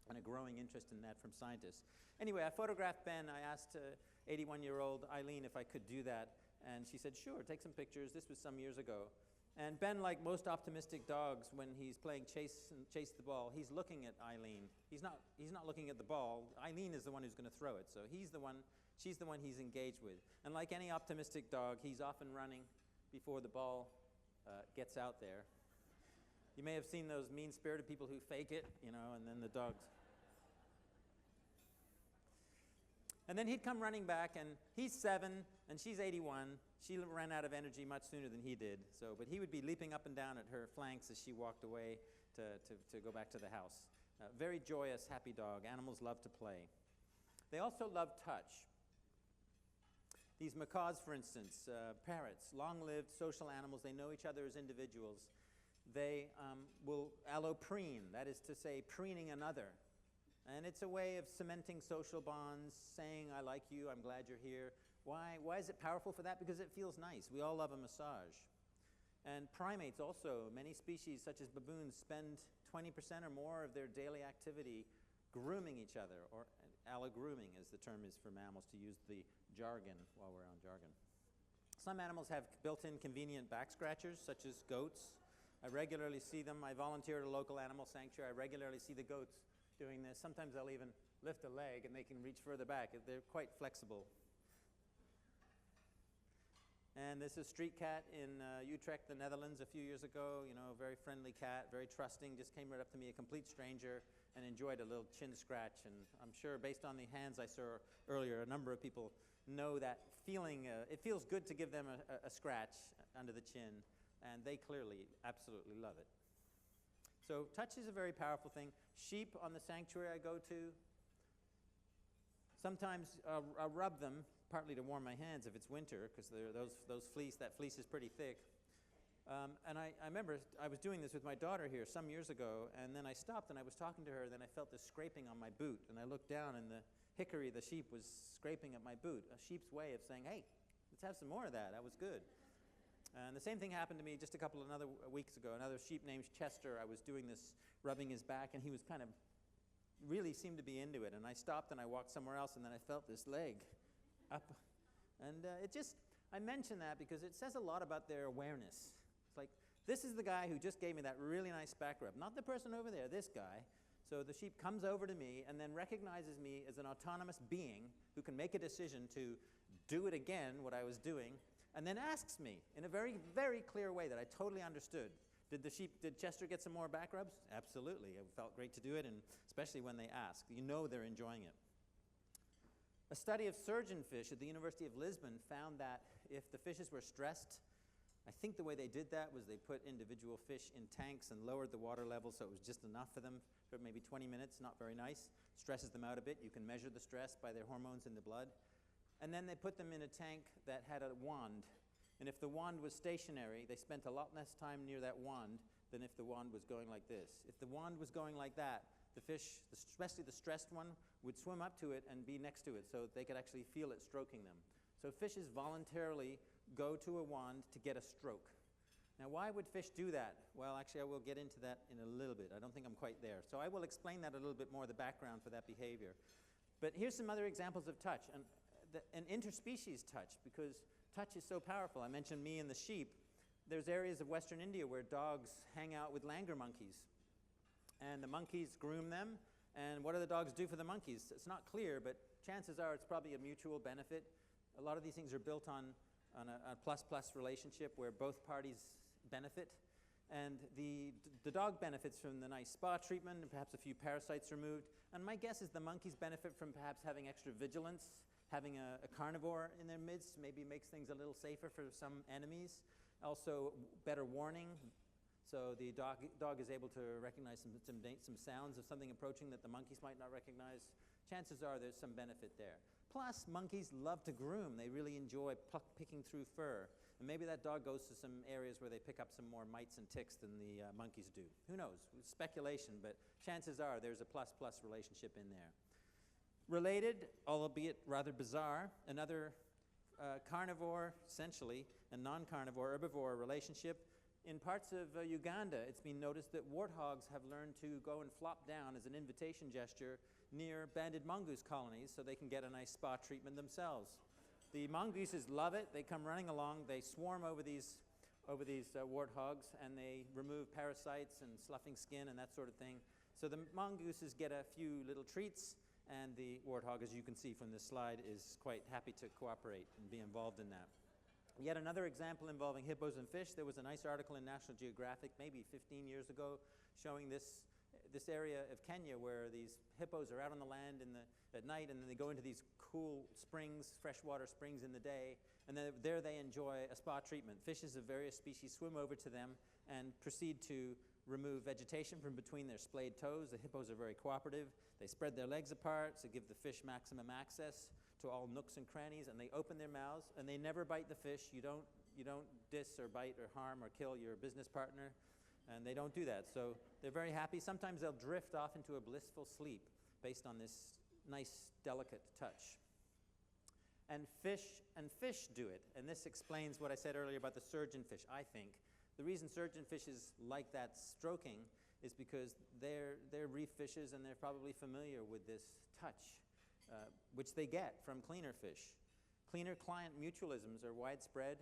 and a growing interest in that from scientists. Anyway, I photographed Ben. I asked 81-year-old Eileen if I could do that, and she said, sure, take some pictures. This was some years ago. And Ben, like most optimistic dogs, when he's playing chase the ball, he's looking at Eileen. He's not looking at the ball. Eileen is the one who's going to throw it. So she's the one he's engaged with. And like any optimistic dog, he's often running before the ball gets out there. You may have seen those mean-spirited people who fake it, and then the dogs. And then he'd come running back, and he's 7, and she's 81. She ran out of energy much sooner than he did. But he would be leaping up and down at her flanks as she walked away to go back to the house. Very joyous, happy dog. Animals love to play. They also love touch. These macaws, for instance, parrots, long-lived social animals, they know each other as individuals. They will alloprene, that is to say, preening another. And it's a way of cementing social bonds, saying, I like you, I'm glad you're here. Why is it powerful for that? Because it feels nice. We all love a massage. And primates also, many species such as baboons spend 20% or more of their daily activity grooming each other, or allogrooming as the term is for mammals, to use the jargon while we're on jargon. Some animals have built-in convenient back scratchers, such as goats. I regularly see them. I volunteer at a local animal sanctuary. I regularly see the goats doing this. Sometimes they'll even lift a leg and they can reach further back. They're quite flexible. And this is a street cat in Utrecht, the Netherlands, a few years ago. A very friendly cat, very trusting, just came right up to me, a complete stranger, and enjoyed a little chin scratch. And I'm sure based on the hands I saw earlier, a number of people know that feeling. It feels good to give them a scratch under the chin, and they clearly absolutely love it. So touch is a very powerful thing. Sheep on the sanctuary I go to, sometimes I'll rub them, partly to warm my hands if it's winter, because that fleece is pretty thick. And I remember I was doing this with my daughter here some years ago, and then I stopped and I was talking to her, and then I felt this scraping on my boot, and I looked down and the hickory, the sheep, was scraping at my boot, a sheep's way of saying, hey, let's have some more of that, that was good. And the same thing happened to me just a couple of weeks ago. Another sheep named Chester, I was doing this, rubbing his back, and he was kind of, really seemed to be into it. And I stopped and I walked somewhere else, and then I felt this leg up. And I mention that because it says a lot about their awareness. It's like, this is the guy who just gave me that really nice back rub, not the person over there, this guy. So the sheep comes over to me and then recognizes me as an autonomous being who can make a decision to do it again, what I was doing, and then asks me in a very, very clear way that I totally understood. Did Chester get some more back rubs? Absolutely. It felt great to do it, and especially when they ask. They're enjoying it. A study of surgeonfish at the University of Lisbon found that if the fishes were stressed, I think the way they did that was they put individual fish in tanks and lowered the water level so it was just enough for them for maybe 20 minutes, not very nice. Stresses them out a bit. You can measure the stress by their hormones in the blood. and then they put them in a tank that had a wand. And if the wand was stationary, they spent a lot less time near that wand than if the wand was going like this. If the wand was going like that, the fish, especially the stressed one, would swim up to it and be next to it so they could actually feel it stroking them. So fishes voluntarily go to a wand to get a stroke. Now, why would fish do that? Well, actually, I will get into that in a little bit. I don't think I'm quite there. So I will explain that a little bit more, the background for that behavior. But here's some other examples of touch, and an interspecies touch, because touch is so powerful. I mentioned me and the sheep. There's areas of Western India where dogs hang out with langur monkeys. And the monkeys groom them, and what do the dogs do for the monkeys? It's not clear, but chances are it's probably a mutual benefit. A lot of these things are built on a plus-plus relationship where both parties benefit. And the dog benefits from the nice spa treatment and perhaps a few parasites removed. And my guess is the monkeys benefit from perhaps having extra vigilance, having a carnivore in their midst maybe makes things a little safer for some enemies. Also, better warning. So the dog is able to recognize some sounds of something approaching that the monkeys might not recognize. Chances are there's some benefit there. Plus, monkeys love to groom. They really enjoy picking through fur. And maybe that dog goes to some areas where they pick up some more mites and ticks than the monkeys do. Who knows? It's speculation, but chances are there's a plus-plus relationship in there. Related, albeit rather bizarre, another carnivore, essentially, and non-carnivore, herbivore relationship. In parts of Uganda, it's been noticed that warthogs have learned to go and flop down as an invitation gesture near banded mongoose colonies so they can get a nice spa treatment themselves. The mongooses love it. They come running along. They swarm over these warthogs, and they remove parasites and sloughing skin and that sort of thing. So the mongooses get a few little treats, and the warthog, as you can see from this slide, is quite happy to cooperate and be involved in that. Yet another example involving hippos and fish. There was a nice article in National Geographic maybe 15 years ago showing this area of Kenya where these hippos are out on the land at night, and then they go into these cool springs, freshwater springs in the day, and then there they enjoy a spa treatment. Fishes of various species swim over to them and proceed to remove vegetation from between their splayed toes. The hippos are very cooperative. They spread their legs apart to give the fish maximum access to all nooks and crannies, and they open their mouths, and they never bite the fish. You don't diss or bite or harm or kill your business partner, and they don't do that. So they're very happy. Sometimes they'll drift off into a blissful sleep based on this nice, delicate touch. And fish do it, and this explains what I said earlier about the surgeonfish, I think. The reason surgeonfishes like that stroking is because they're reef fishes, and they're probably familiar with this touch, which they get from cleaner fish. Cleaner-client mutualisms are widespread,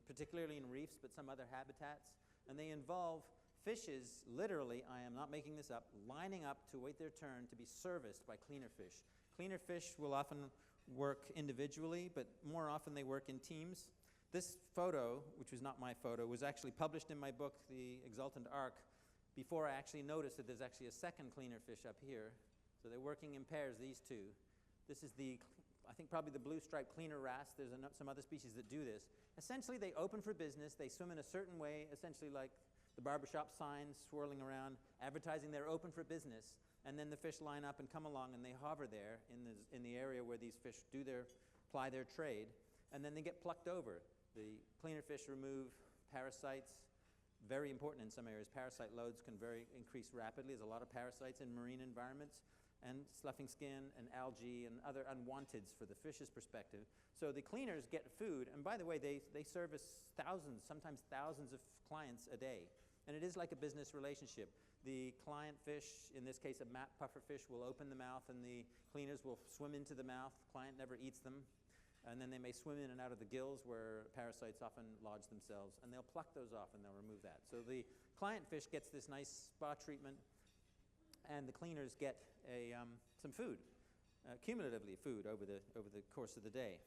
particularly in reefs, but some other habitats, and they involve fishes, literally, I am not making this up, lining up to wait their turn to be serviced by cleaner fish. Cleaner fish will often work individually, but more often they work in teams. This photo, which was not my photo, was actually published in my book, The Exultant Ark, before I actually noticed that there's actually a second cleaner fish up here. So they're working in pairs, these two. This is I think probably the blue-striped cleaner wrasse. There's some other species that do this. Essentially, they open for business. They swim in a certain way, essentially like the barbershop signs swirling around, advertising they're open for business. And then the fish line up and come along, and they hover there in the area where these fish ply their trade, and then they get plucked over. The cleaner fish remove parasites. Very important in some areas. Parasite loads can increase rapidly. There's a lot of parasites in marine environments, and sloughing skin and algae and other unwanteds for the fish's perspective. So the cleaners get food, and by the way, they service thousands, sometimes thousands of clients a day. And it is like a business relationship. The client fish, in this case a map puffer fish, will open the mouth, and the cleaners will swim into the mouth. The client never eats them. And then they may swim in and out of the gills where parasites often lodge themselves, and they'll pluck those off and they'll remove that. So the client fish gets this nice spa treatment, and the cleaners get some food, cumulatively food over the course of the day.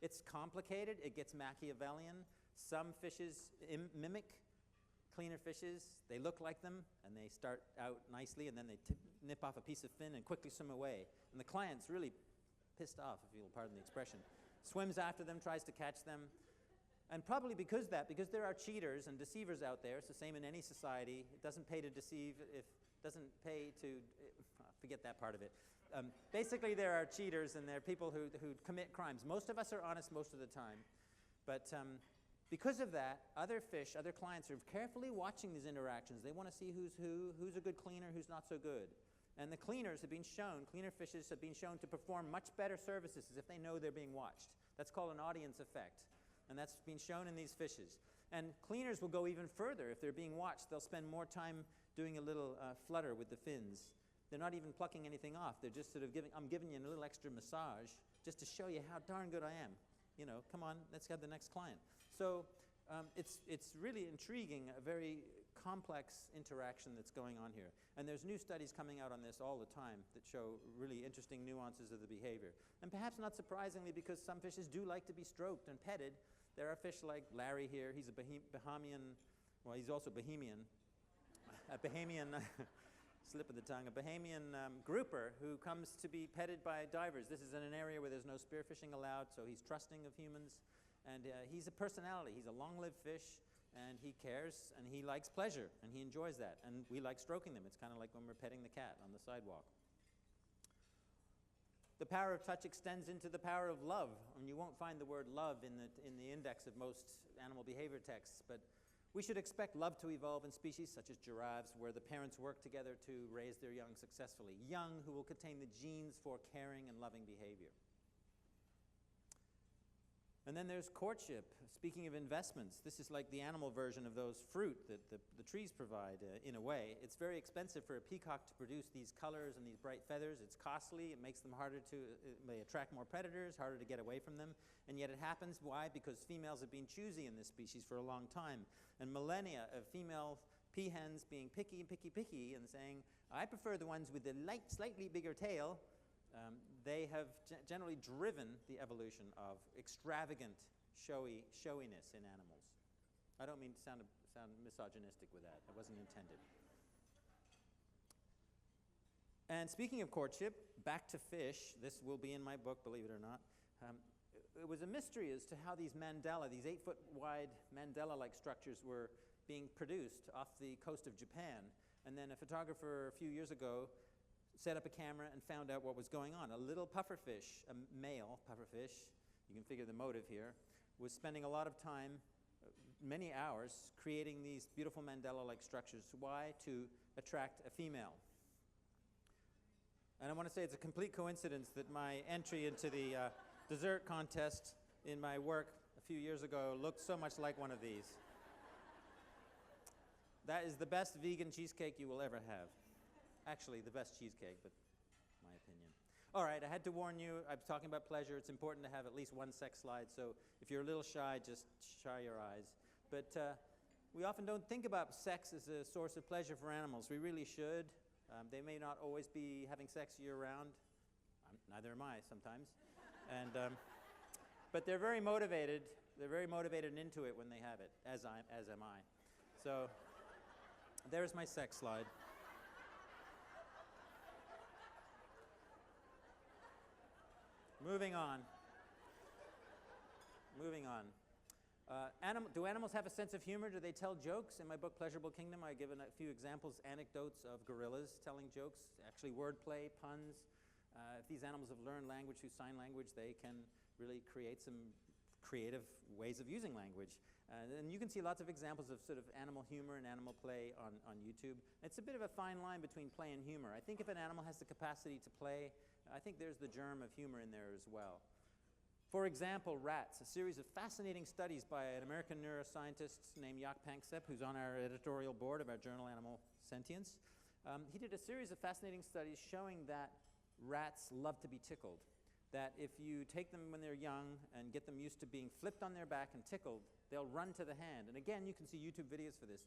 It's complicated. It gets Machiavellian. Some fishes mimic cleaner fishes. They look like them, and they start out nicely, and then they nip off a piece of fin and quickly swim away. And the client's really pissed off, if you'll pardon the expression. Swims after them, tries to catch them. And probably because there are cheaters and deceivers out there. It's the same in any society. It doesn't pay to deceive. Forget that part of it. Basically, there are cheaters and there are people who commit crimes. Most of us are honest most of the time. But because of that, other fish, other clients are carefully watching these interactions. They want to see who's a good cleaner, who's not so good. And the cleaner fishes have been shown to perform much better services if they know they're being watched. That's called an audience effect. And that's been shown in these fishes. And cleaners will go even further. If they're being watched, they'll spend more time doing a little flutter with the fins. They're not even plucking anything off. They're just sort of I'm giving you a little extra massage just to show you how darn good I am. You know, come on, let's have the next client. So it's really intriguing, a very complex interaction that's going on here. And there's new studies coming out on this all the time that show really interesting nuances of the behavior. And perhaps not surprisingly, because some fishes do like to be stroked and petted, there are fish like Larry here. He's a Bahamian, well, he's also Bahamian, a Bahamian slip of the tongue, a Bahamian grouper who comes to be petted by divers. This is in an area where there's no spearfishing allowed, so he's trusting of humans. And he's a personality. He's a long-lived fish, and he cares, and he likes pleasure, and he enjoys that. And we like stroking them. It's kind of like when we're petting the cat on the sidewalk. The power of touch extends into the power of love. And you won't find the word love in the index of most animal behavior texts, but we should expect love to evolve in species such as giraffes, where the parents work together to raise their young successfully, young who will contain the genes for caring and loving behavior. And then there's courtship. Speaking of investments, this is like the animal version of those fruit that the trees provide in a way. It's very expensive for a peacock to produce these colors and these bright feathers. It's costly. It makes them harder to, they attract more predators, harder to get away from them. And yet it happens. Why? Because females have been choosy in this species for a long time. And millennia of female peahens being picky and saying, I prefer the ones with the slightly bigger tail. They have generally driven the evolution of extravagant showiness in animals. I don't mean to sound misogynistic with that. That wasn't intended. And speaking of courtship, back to fish. This will be in my book, believe it or not. It was a mystery as to how these mandala, these 8-foot wide mandala-like structures were being produced off the coast of Japan. And then a photographer a few years ago set up a camera and found out what was going on. A little pufferfish, a male pufferfish, you can figure the motive here, was spending a lot of time, many hours, creating these beautiful mandala-like structures. Why? To attract a female. And I want to say it's a complete coincidence that my entry into the dessert contest in my work a few years ago looked so much like one of these. That is the best vegan cheesecake you will ever have. Actually, the best cheesecake, but my opinion. All right, I had to warn you, I was talking about pleasure. It's important to have at least one sex slide, so if you're a little shy, just shy your eyes. But we often don't think about sex as a source of pleasure for animals. We really should. They may not always be having sex year-round. Neither am I sometimes. And, but they're very motivated. They're very motivated and into it when they have it, as am I. So there's my sex slide. Moving on. Do animals have a sense of humor? Do they tell jokes? In my book, Pleasurable Kingdom, I give a few examples, anecdotes of gorillas telling jokes, actually wordplay, puns. If these animals have learned language through sign language, they can really create some creative ways of using language. And you can see lots of examples of sort of animal humor and animal play on YouTube. It's a bit of a fine line between play and humor. I think if an animal has the capacity to play, I think there's the germ of humor in there as well. For example, rats, a series of fascinating studies by an American neuroscientist named Jaak Panksepp, who's on our editorial board of our journal Animal Sentience. He did a series of fascinating studies showing that rats love to be tickled. That if you take them when they're young and get them used to being flipped on their back and tickled, they'll run to the hand. And again, you can see YouTube videos for this.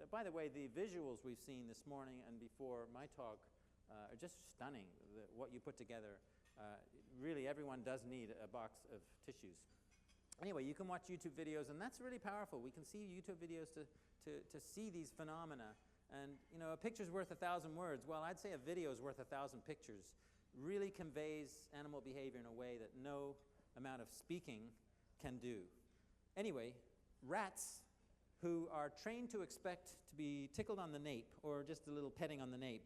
By the way, the visuals we've seen this morning and before my talk are just stunning, what you put together. Really, everyone does need a box of tissues. Anyway, you can watch YouTube videos, and that's really powerful. We can see YouTube videos to see these phenomena. And, you know, a picture's worth 1,000 words. Well, I'd say a video's worth 1,000 pictures. Really conveys animal behavior in a way that no amount of speaking can do. Anyway, rats who are trained to expect to be tickled on the nape or just a little petting on the nape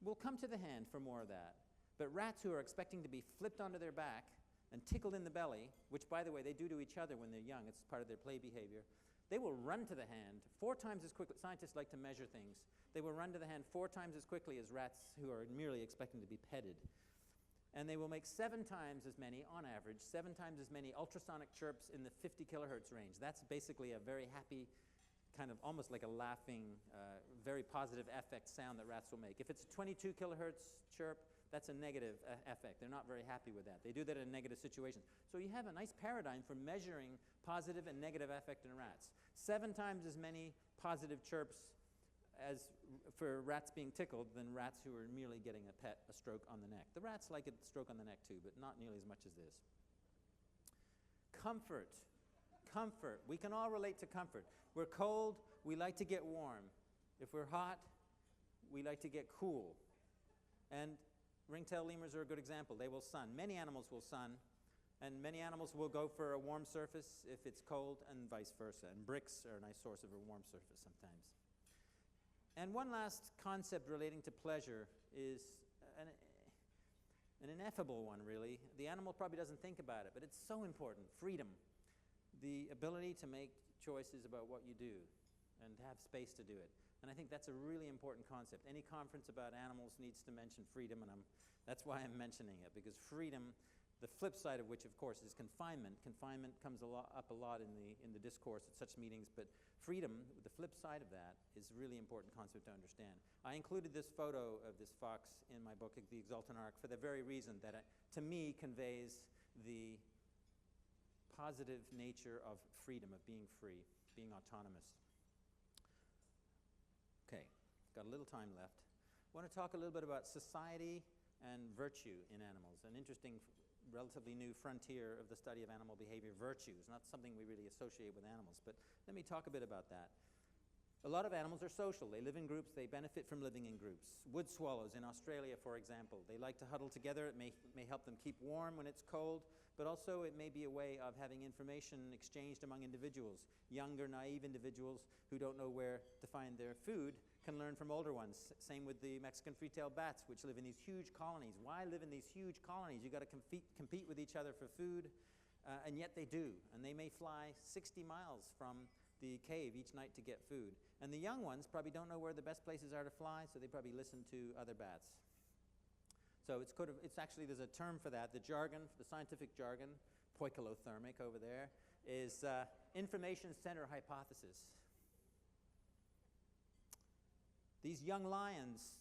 will come to the hand for more of that. But rats who are expecting to be flipped onto their back and tickled in the belly, which, by the way, they do to each other when they're young, it's part of their play behavior, they will run to the hand 4 times as quickly. Scientists like to measure things. They will run to the hand 4 times as quickly as rats who are merely expecting to be petted. And they will make 7 times as many, on average, 7 times as many ultrasonic chirps in the 50 kilohertz range. That's basically a very happy, kind of almost like a laughing, very positive affect sound that rats will make. If it's a 22 kilohertz chirp, that's a negative affect. They're not very happy with that. They do that in negative situations. So you have a nice paradigm for measuring positive and negative affect in rats. 7 times as many positive chirps as for rats being tickled than rats who are merely getting a stroke on the neck. The rats like a stroke on the neck too, but not nearly as much as this. Comfort. Comfort. We can all relate to comfort. We're cold, we like to get warm. If we're hot, we like to get cool. And ringtail lemurs are a good example. They will sun. Many animals will sun, and many animals will go for a warm surface if it's cold, and vice versa. And bricks are a nice source of a warm surface sometimes. And one last concept relating to pleasure is an ineffable one, really. The animal probably doesn't think about it, but it's so important. Freedom. The ability to make choices about what you do and to have space to do it. And I think that's a really important concept. Any conference about animals needs to mention freedom, and that's why I'm mentioning it, because freedom, the flip side of which, of course, is confinement. Confinement comes up a lot in the discourse at such meetings, but freedom, the flip side of that, is a really important concept to understand. I included this photo of this fox in my book, The Exultant Ark, for the very reason that it, to me, conveys the positive nature of freedom, of being free, being autonomous. Okay, got a little time left. I want to talk a little bit about society and virtue in animals, an interesting, relatively new frontier of the study of animal behavior. Virtues, not something we really associate with animals, but let me talk a bit about that. A lot of animals are social. They live in groups. They benefit from living in groups. Wood swallows in Australia, for example, they like to huddle together. It may help them keep warm when it's cold, but also it may be a way of having information exchanged among individuals. Younger, naive individuals who don't know where to find their food can learn from older ones. Same with the Mexican free-tailed bats, which live in these huge colonies. Why live in these huge colonies? You've got to compete with each other for food, and yet they do. And they may fly 60 miles from the cave each night to get food. And the young ones probably don't know where the best places are to fly, so they probably listen to other bats. So it's actually, there's a term for that. The jargon, the scientific jargon, poikilothermic over there, is information center hypothesis. These young lions,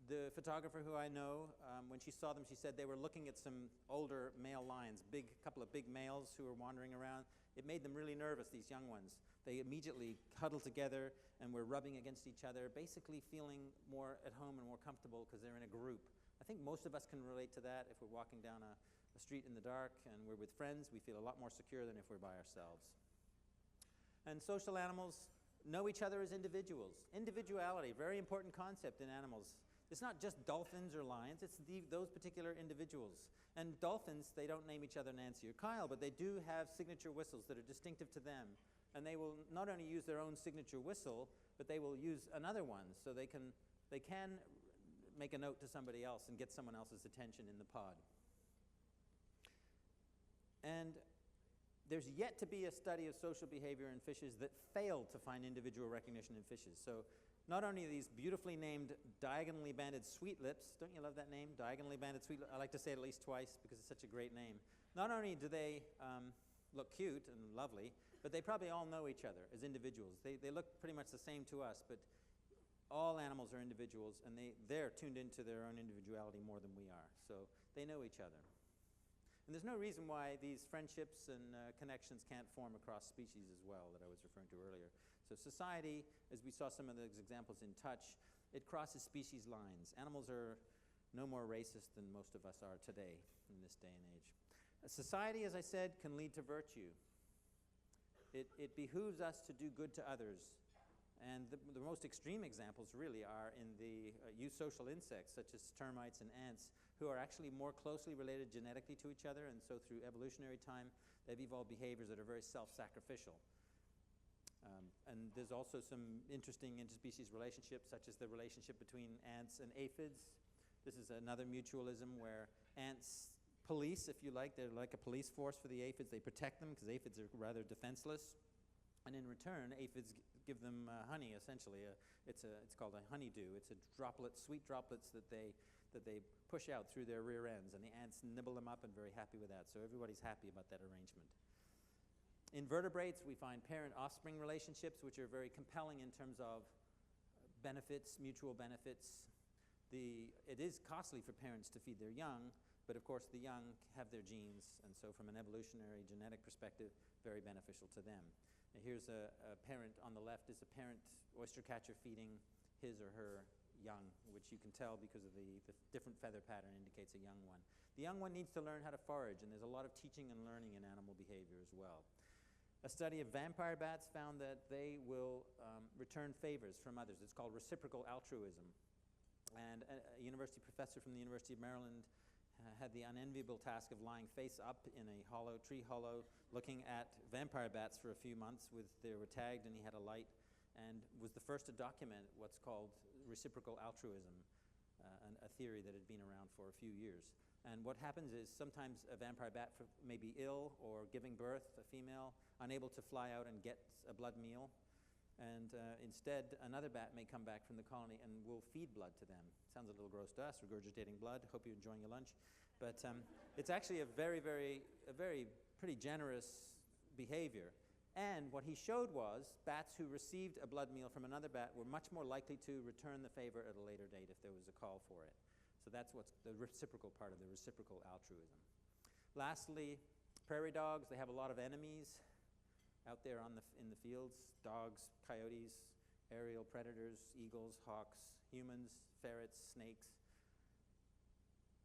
the photographer who I know, when she saw them, she said they were looking at some older male lions, couple of big males who were wandering around. It made them really nervous, these young ones. They immediately huddled together and were rubbing against each other, basically feeling more at home and more comfortable because they're in a group. I think most of us can relate to that. If we're walking down a street in the dark and we're with friends, we feel a lot more secure than if we're by ourselves. And social animals know each other as individuals. Individuality, very important concept in animals. It's not just dolphins or lions, it's those particular individuals. And dolphins, they don't name each other Nancy or Kyle, but they do have signature whistles that are distinctive to them. And they will not only use their own signature whistle, but they will use another one, so they can make a note to somebody else and get someone else's attention in the pod. And there's yet to be a study of social behavior in fishes that failed to find individual recognition in fishes. So not only are these beautifully named diagonally banded sweetlips, don't you love that name, diagonally banded sweetlip? I like to say it at least twice because it's such a great name. Not only do they look cute and lovely, but they probably all know each other as individuals. They look pretty much the same to us, but all animals are individuals, and they're tuned into their own individuality more than we are. So they know each other. And there's no reason why these friendships and connections can't form across species as well that I was referring to earlier. So society, as we saw some of those examples in touch, it crosses species lines. Animals are no more racist than most of us are today in this day and age. A society, as I said, can lead to virtue. It behooves us to do good to others. And the most extreme examples really are in the eusocial insects, such as termites and ants, who are actually more closely related genetically to each other, and so through evolutionary time, they've evolved behaviors that are very self-sacrificial. And there's also some interesting interspecies relationships, such as the relationship between ants and aphids. This is another mutualism where ants police, if you like. They're like a police force for the aphids. They protect them because aphids are rather defenseless. And in return, aphids give them honey, essentially. It's called a honeydew. It's a sweet droplets that they push out through their rear ends, and the ants nibble them up and very happy with that. So everybody's happy about that arrangement. In vertebrates, we find parent-offspring relationships, which are very compelling in terms of benefits, mutual benefits. It is costly for parents to feed their young, but of course the young have their genes, and so from an evolutionary genetic perspective, very beneficial to them. And here's a parent on the left is a parent oyster catcher feeding his or her young, which you can tell because of the different feather pattern indicates a young one. The young one needs to learn how to forage, and there's a lot of teaching and learning in animal behavior as well. A study of vampire bats found that they will return favors from others. It's called reciprocal altruism. And a university professor from the University of Maryland had the unenviable task of lying face up in a tree hollow, looking at vampire bats for a few months. They were tagged, and he had a light, and was the first to document what's called reciprocal altruism, a theory that had been around for a few years. And what happens is sometimes a vampire bat may be ill or giving birth, a female, unable to fly out and get a blood meal. And instead, another bat may come back from the colony and will feed blood to them. Sounds a little gross to us, regurgitating blood. Hope you're enjoying your lunch. But it's actually a very pretty generous behavior. And what he showed was bats who received a blood meal from another bat were much more likely to return the favor at a later date if there was a call for it. So that's what's the reciprocal part of the reciprocal altruism. Lastly, prairie dogs, they have a lot of enemies out there in the fields. Dogs, coyotes, aerial predators, eagles, hawks, humans, ferrets, snakes.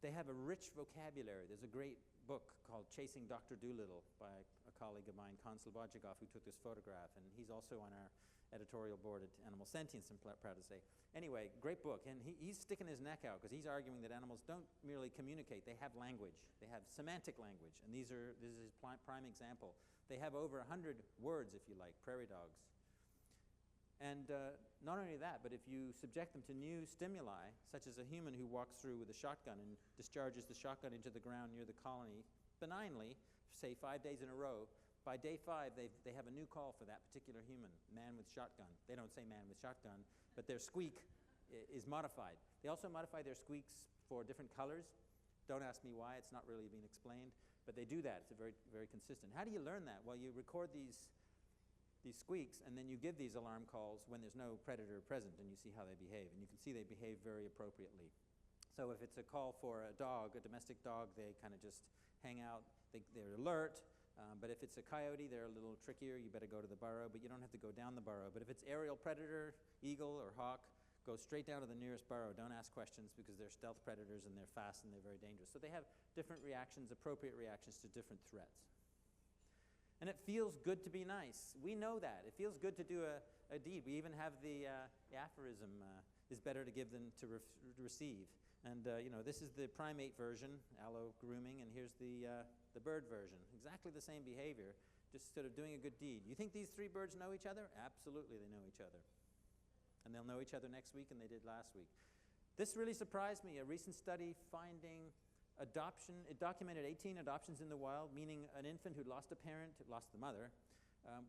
They have a rich vocabulary. There's a great book called Chasing Dr. Dolittle by a colleague of mine, Kon Slobodjikov, who took this photograph, and he's also on our editorial board at Animal Sentience, I'm proud to say. Anyway, great book, and he's sticking his neck out because he's arguing that animals don't merely communicate, they have language. They have semantic language, and this is his prime example. They have over 100 words, if you like, prairie dogs. And not only that, but if you subject them to new stimuli, such as a human who walks through with a shotgun and discharges the shotgun into the ground near the colony benignly, say 5 days in a row, by day 5, they have a new call for that particular human, man with shotgun. They don't say man with shotgun, but their squeak is modified. They also modify their squeaks for different colors. Don't ask me why, it's not really being explained, but they do that. It's very consistent. How do you learn that? Well, you record these squeaks, and then you give these alarm calls when there's no predator present, and you see how they behave. And you can see they behave very appropriately. So if it's a call for a dog, a domestic dog, they kind of just hang out. They're alert. But if it's a coyote, they're a little trickier. You better go to the burrow, but you don't have to go down the burrow. But if it's aerial predator, eagle or hawk, go straight down to the nearest burrow. Don't ask questions because they're stealth predators and they're fast and they're very dangerous. So they have different reactions, appropriate reactions to different threats. And it feels good to be nice. We know that. It feels good to do a deed. We even have the aphorism, is better to give than to receive. And this is the primate version, allo grooming, and here's the bird version. Exactly the same behavior, just sort of doing a good deed. You think these 3 birds know each other? Absolutely, they know each other. And they'll know each other next week, and they did last week. This really surprised me. A recent study finding adoption, it documented 18 adoptions in the wild, meaning an infant who'd lost a parent, lost the mother,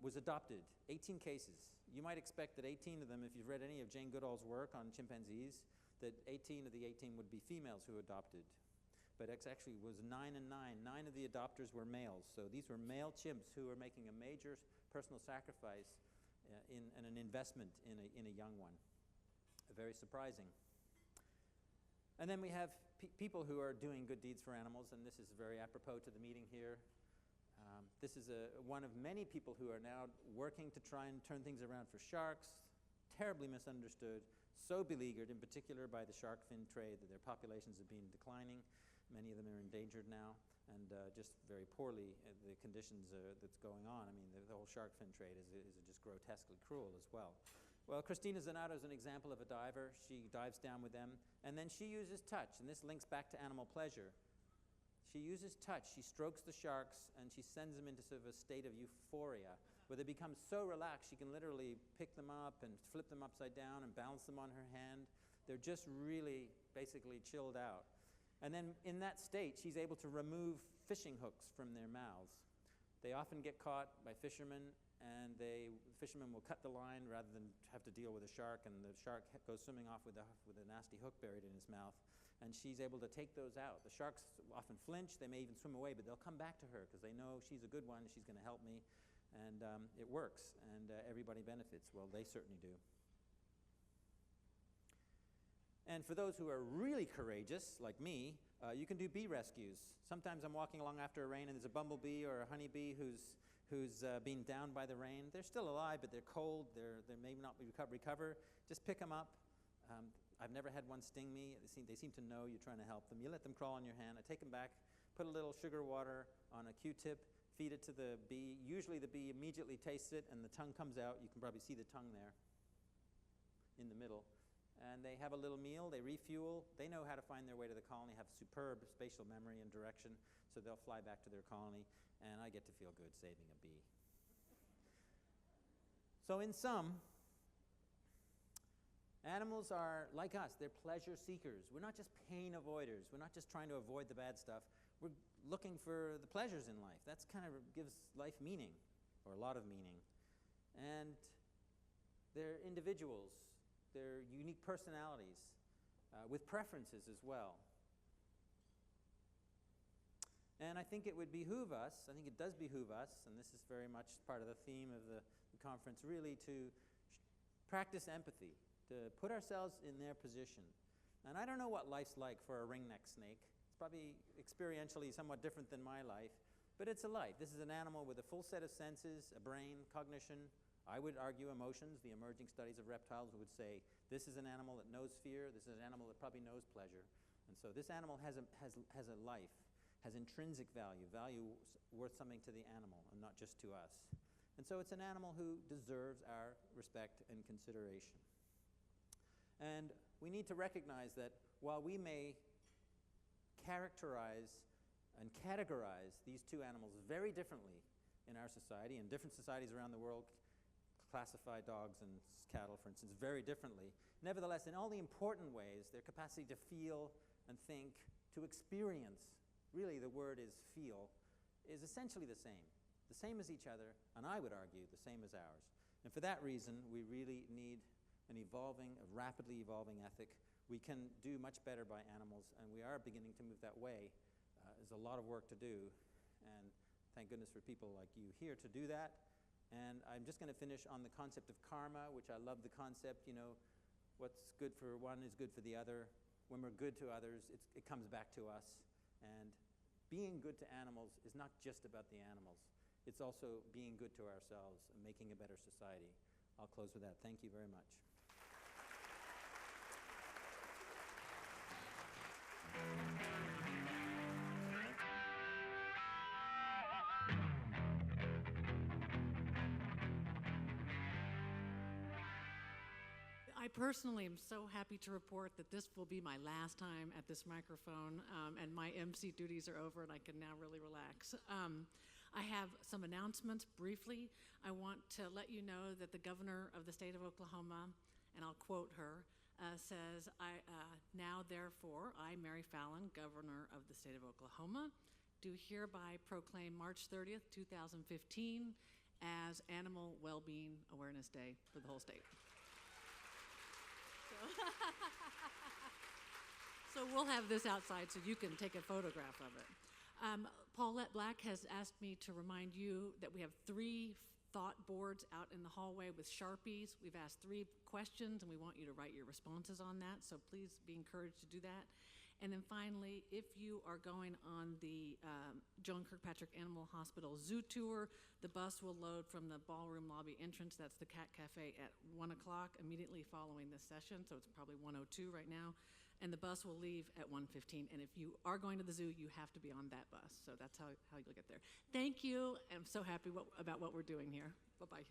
was adopted. 18 cases. You might expect that 18 of them, if you've read any of Jane Goodall's work on chimpanzees, that 18 of the 18 would be females who adopted. But it actually was 9 and 9. 9 of the adopters were males. So these were male chimps who were making a major personal sacrifice in an investment in a young one. Very surprising. And then we have people who are doing good deeds for animals, and this is very apropos to the meeting here. This is one of many people who are now working to try and turn things around for sharks, terribly misunderstood, so beleaguered, in particular by the shark fin trade, that their populations have been declining. Many of them are endangered now, and just very poorly the conditions that's going on. I mean, the whole shark fin trade is just grotesquely cruel as well. Well, Christina Zanato is an example of a diver. She dives down with them, and then she uses touch, and this links back to animal pleasure. She uses touch. She strokes the sharks, and she sends them into sort of a state of euphoria, where they become so relaxed she can literally pick them up and flip them upside down and balance them on her hand. They're just really basically chilled out. And then in that state, she's able to remove fishing hooks from their mouths. They often get caught by fishermen, and the fishermen will cut the line rather than have to deal with a shark, and the shark goes swimming off with a nasty hook buried in his mouth. And she's able to take those out. The sharks often flinch, they may even swim away, but they'll come back to her because they know she's a good one, she's going to help me, and it works, and everybody benefits. Well, they certainly do. And for those who are really courageous, like me, you can do bee rescues. Sometimes I'm walking along after a rain and there's a bumblebee or a honeybee who's been downed by the rain. They're still alive, but they're cold. They may not recover. Just pick them up. I've never had one sting me. They seem to know you're trying to help them. You let them crawl on your hand. I take them back, put a little sugar water on a Q-tip, feed it to the bee. Usually the bee immediately tastes it and the tongue comes out. You can probably see the tongue there in the middle. And they have a little meal, they refuel, they know how to find their way to the colony, have superb spatial memory and direction, so they'll fly back to their colony, and I get to feel good saving a bee. So in sum, animals are like us, they're pleasure seekers. We're not just pain avoiders, we're not just trying to avoid the bad stuff, we're looking for the pleasures in life. That's kind of gives life meaning, or a lot of meaning. And they're individuals. They're unique personalities with preferences as well. And I think it would behoove us, I think it does behoove us, and this is very much part of the theme of the conference, really to practice empathy, to put ourselves in their position. And I don't know what life's like for a ringneck snake. It's probably experientially somewhat different than my life, but it's a life. This is an animal with a full set of senses, a brain, cognition, I would argue emotions. The emerging studies of reptiles would say this is an animal that knows fear, this is an animal that probably knows pleasure. And so this animal has a life, has intrinsic value worth something to the animal and not just to us. And so it's an animal who deserves our respect and consideration. And we need to recognize that while we may characterize and categorize these two animals very differently in our society, and different societies around the world classify dogs and cattle, for instance, very differently. Nevertheless, in all the important ways, their capacity to feel and think, to experience, really the word is feel, is essentially the same as each other, and I would argue the same as ours. And for that reason, we really need a rapidly evolving ethic. We can do much better by animals, and we are beginning to move that way. There's a lot of work to do, and thank goodness for people like you here to do that. And I'm just going to finish on the concept of karma, which I love the concept, what's good for one is good for the other. When we're good to others, it comes back to us. And being good to animals is not just about the animals. It's also being good to ourselves and making a better society. I'll close with that. Thank you very much. I personally am so happy to report that this will be my last time at this microphone, and my MC duties are over and I can now really relax. I have some announcements briefly. I want to let you know that the governor of the state of Oklahoma, and I'll quote her, says, now therefore, I, Mary Fallon, governor of the state of Oklahoma, do hereby proclaim March 30th, 2015 as Animal Wellbeing Awareness Day for the whole state. So we'll have this outside so you can take a photograph of it. Paulette Black has asked me to remind you that we have 3 thought boards out in the hallway with Sharpies. We've asked 3 questions and we want you to write your responses on that, so please be encouraged to do that. And then finally, if you are going on the Joan Kirkpatrick Animal Hospital Zoo Tour, the bus will load from the ballroom lobby entrance, that's the Cat Cafe, at 1 o'clock immediately following this session, so it's probably 1:02 right now. And the bus will leave at 1:15. And if you are going to the zoo, you have to be on that bus, so that's how you'll get there. Thank you. I'm so happy about what we're doing here. Bye-bye.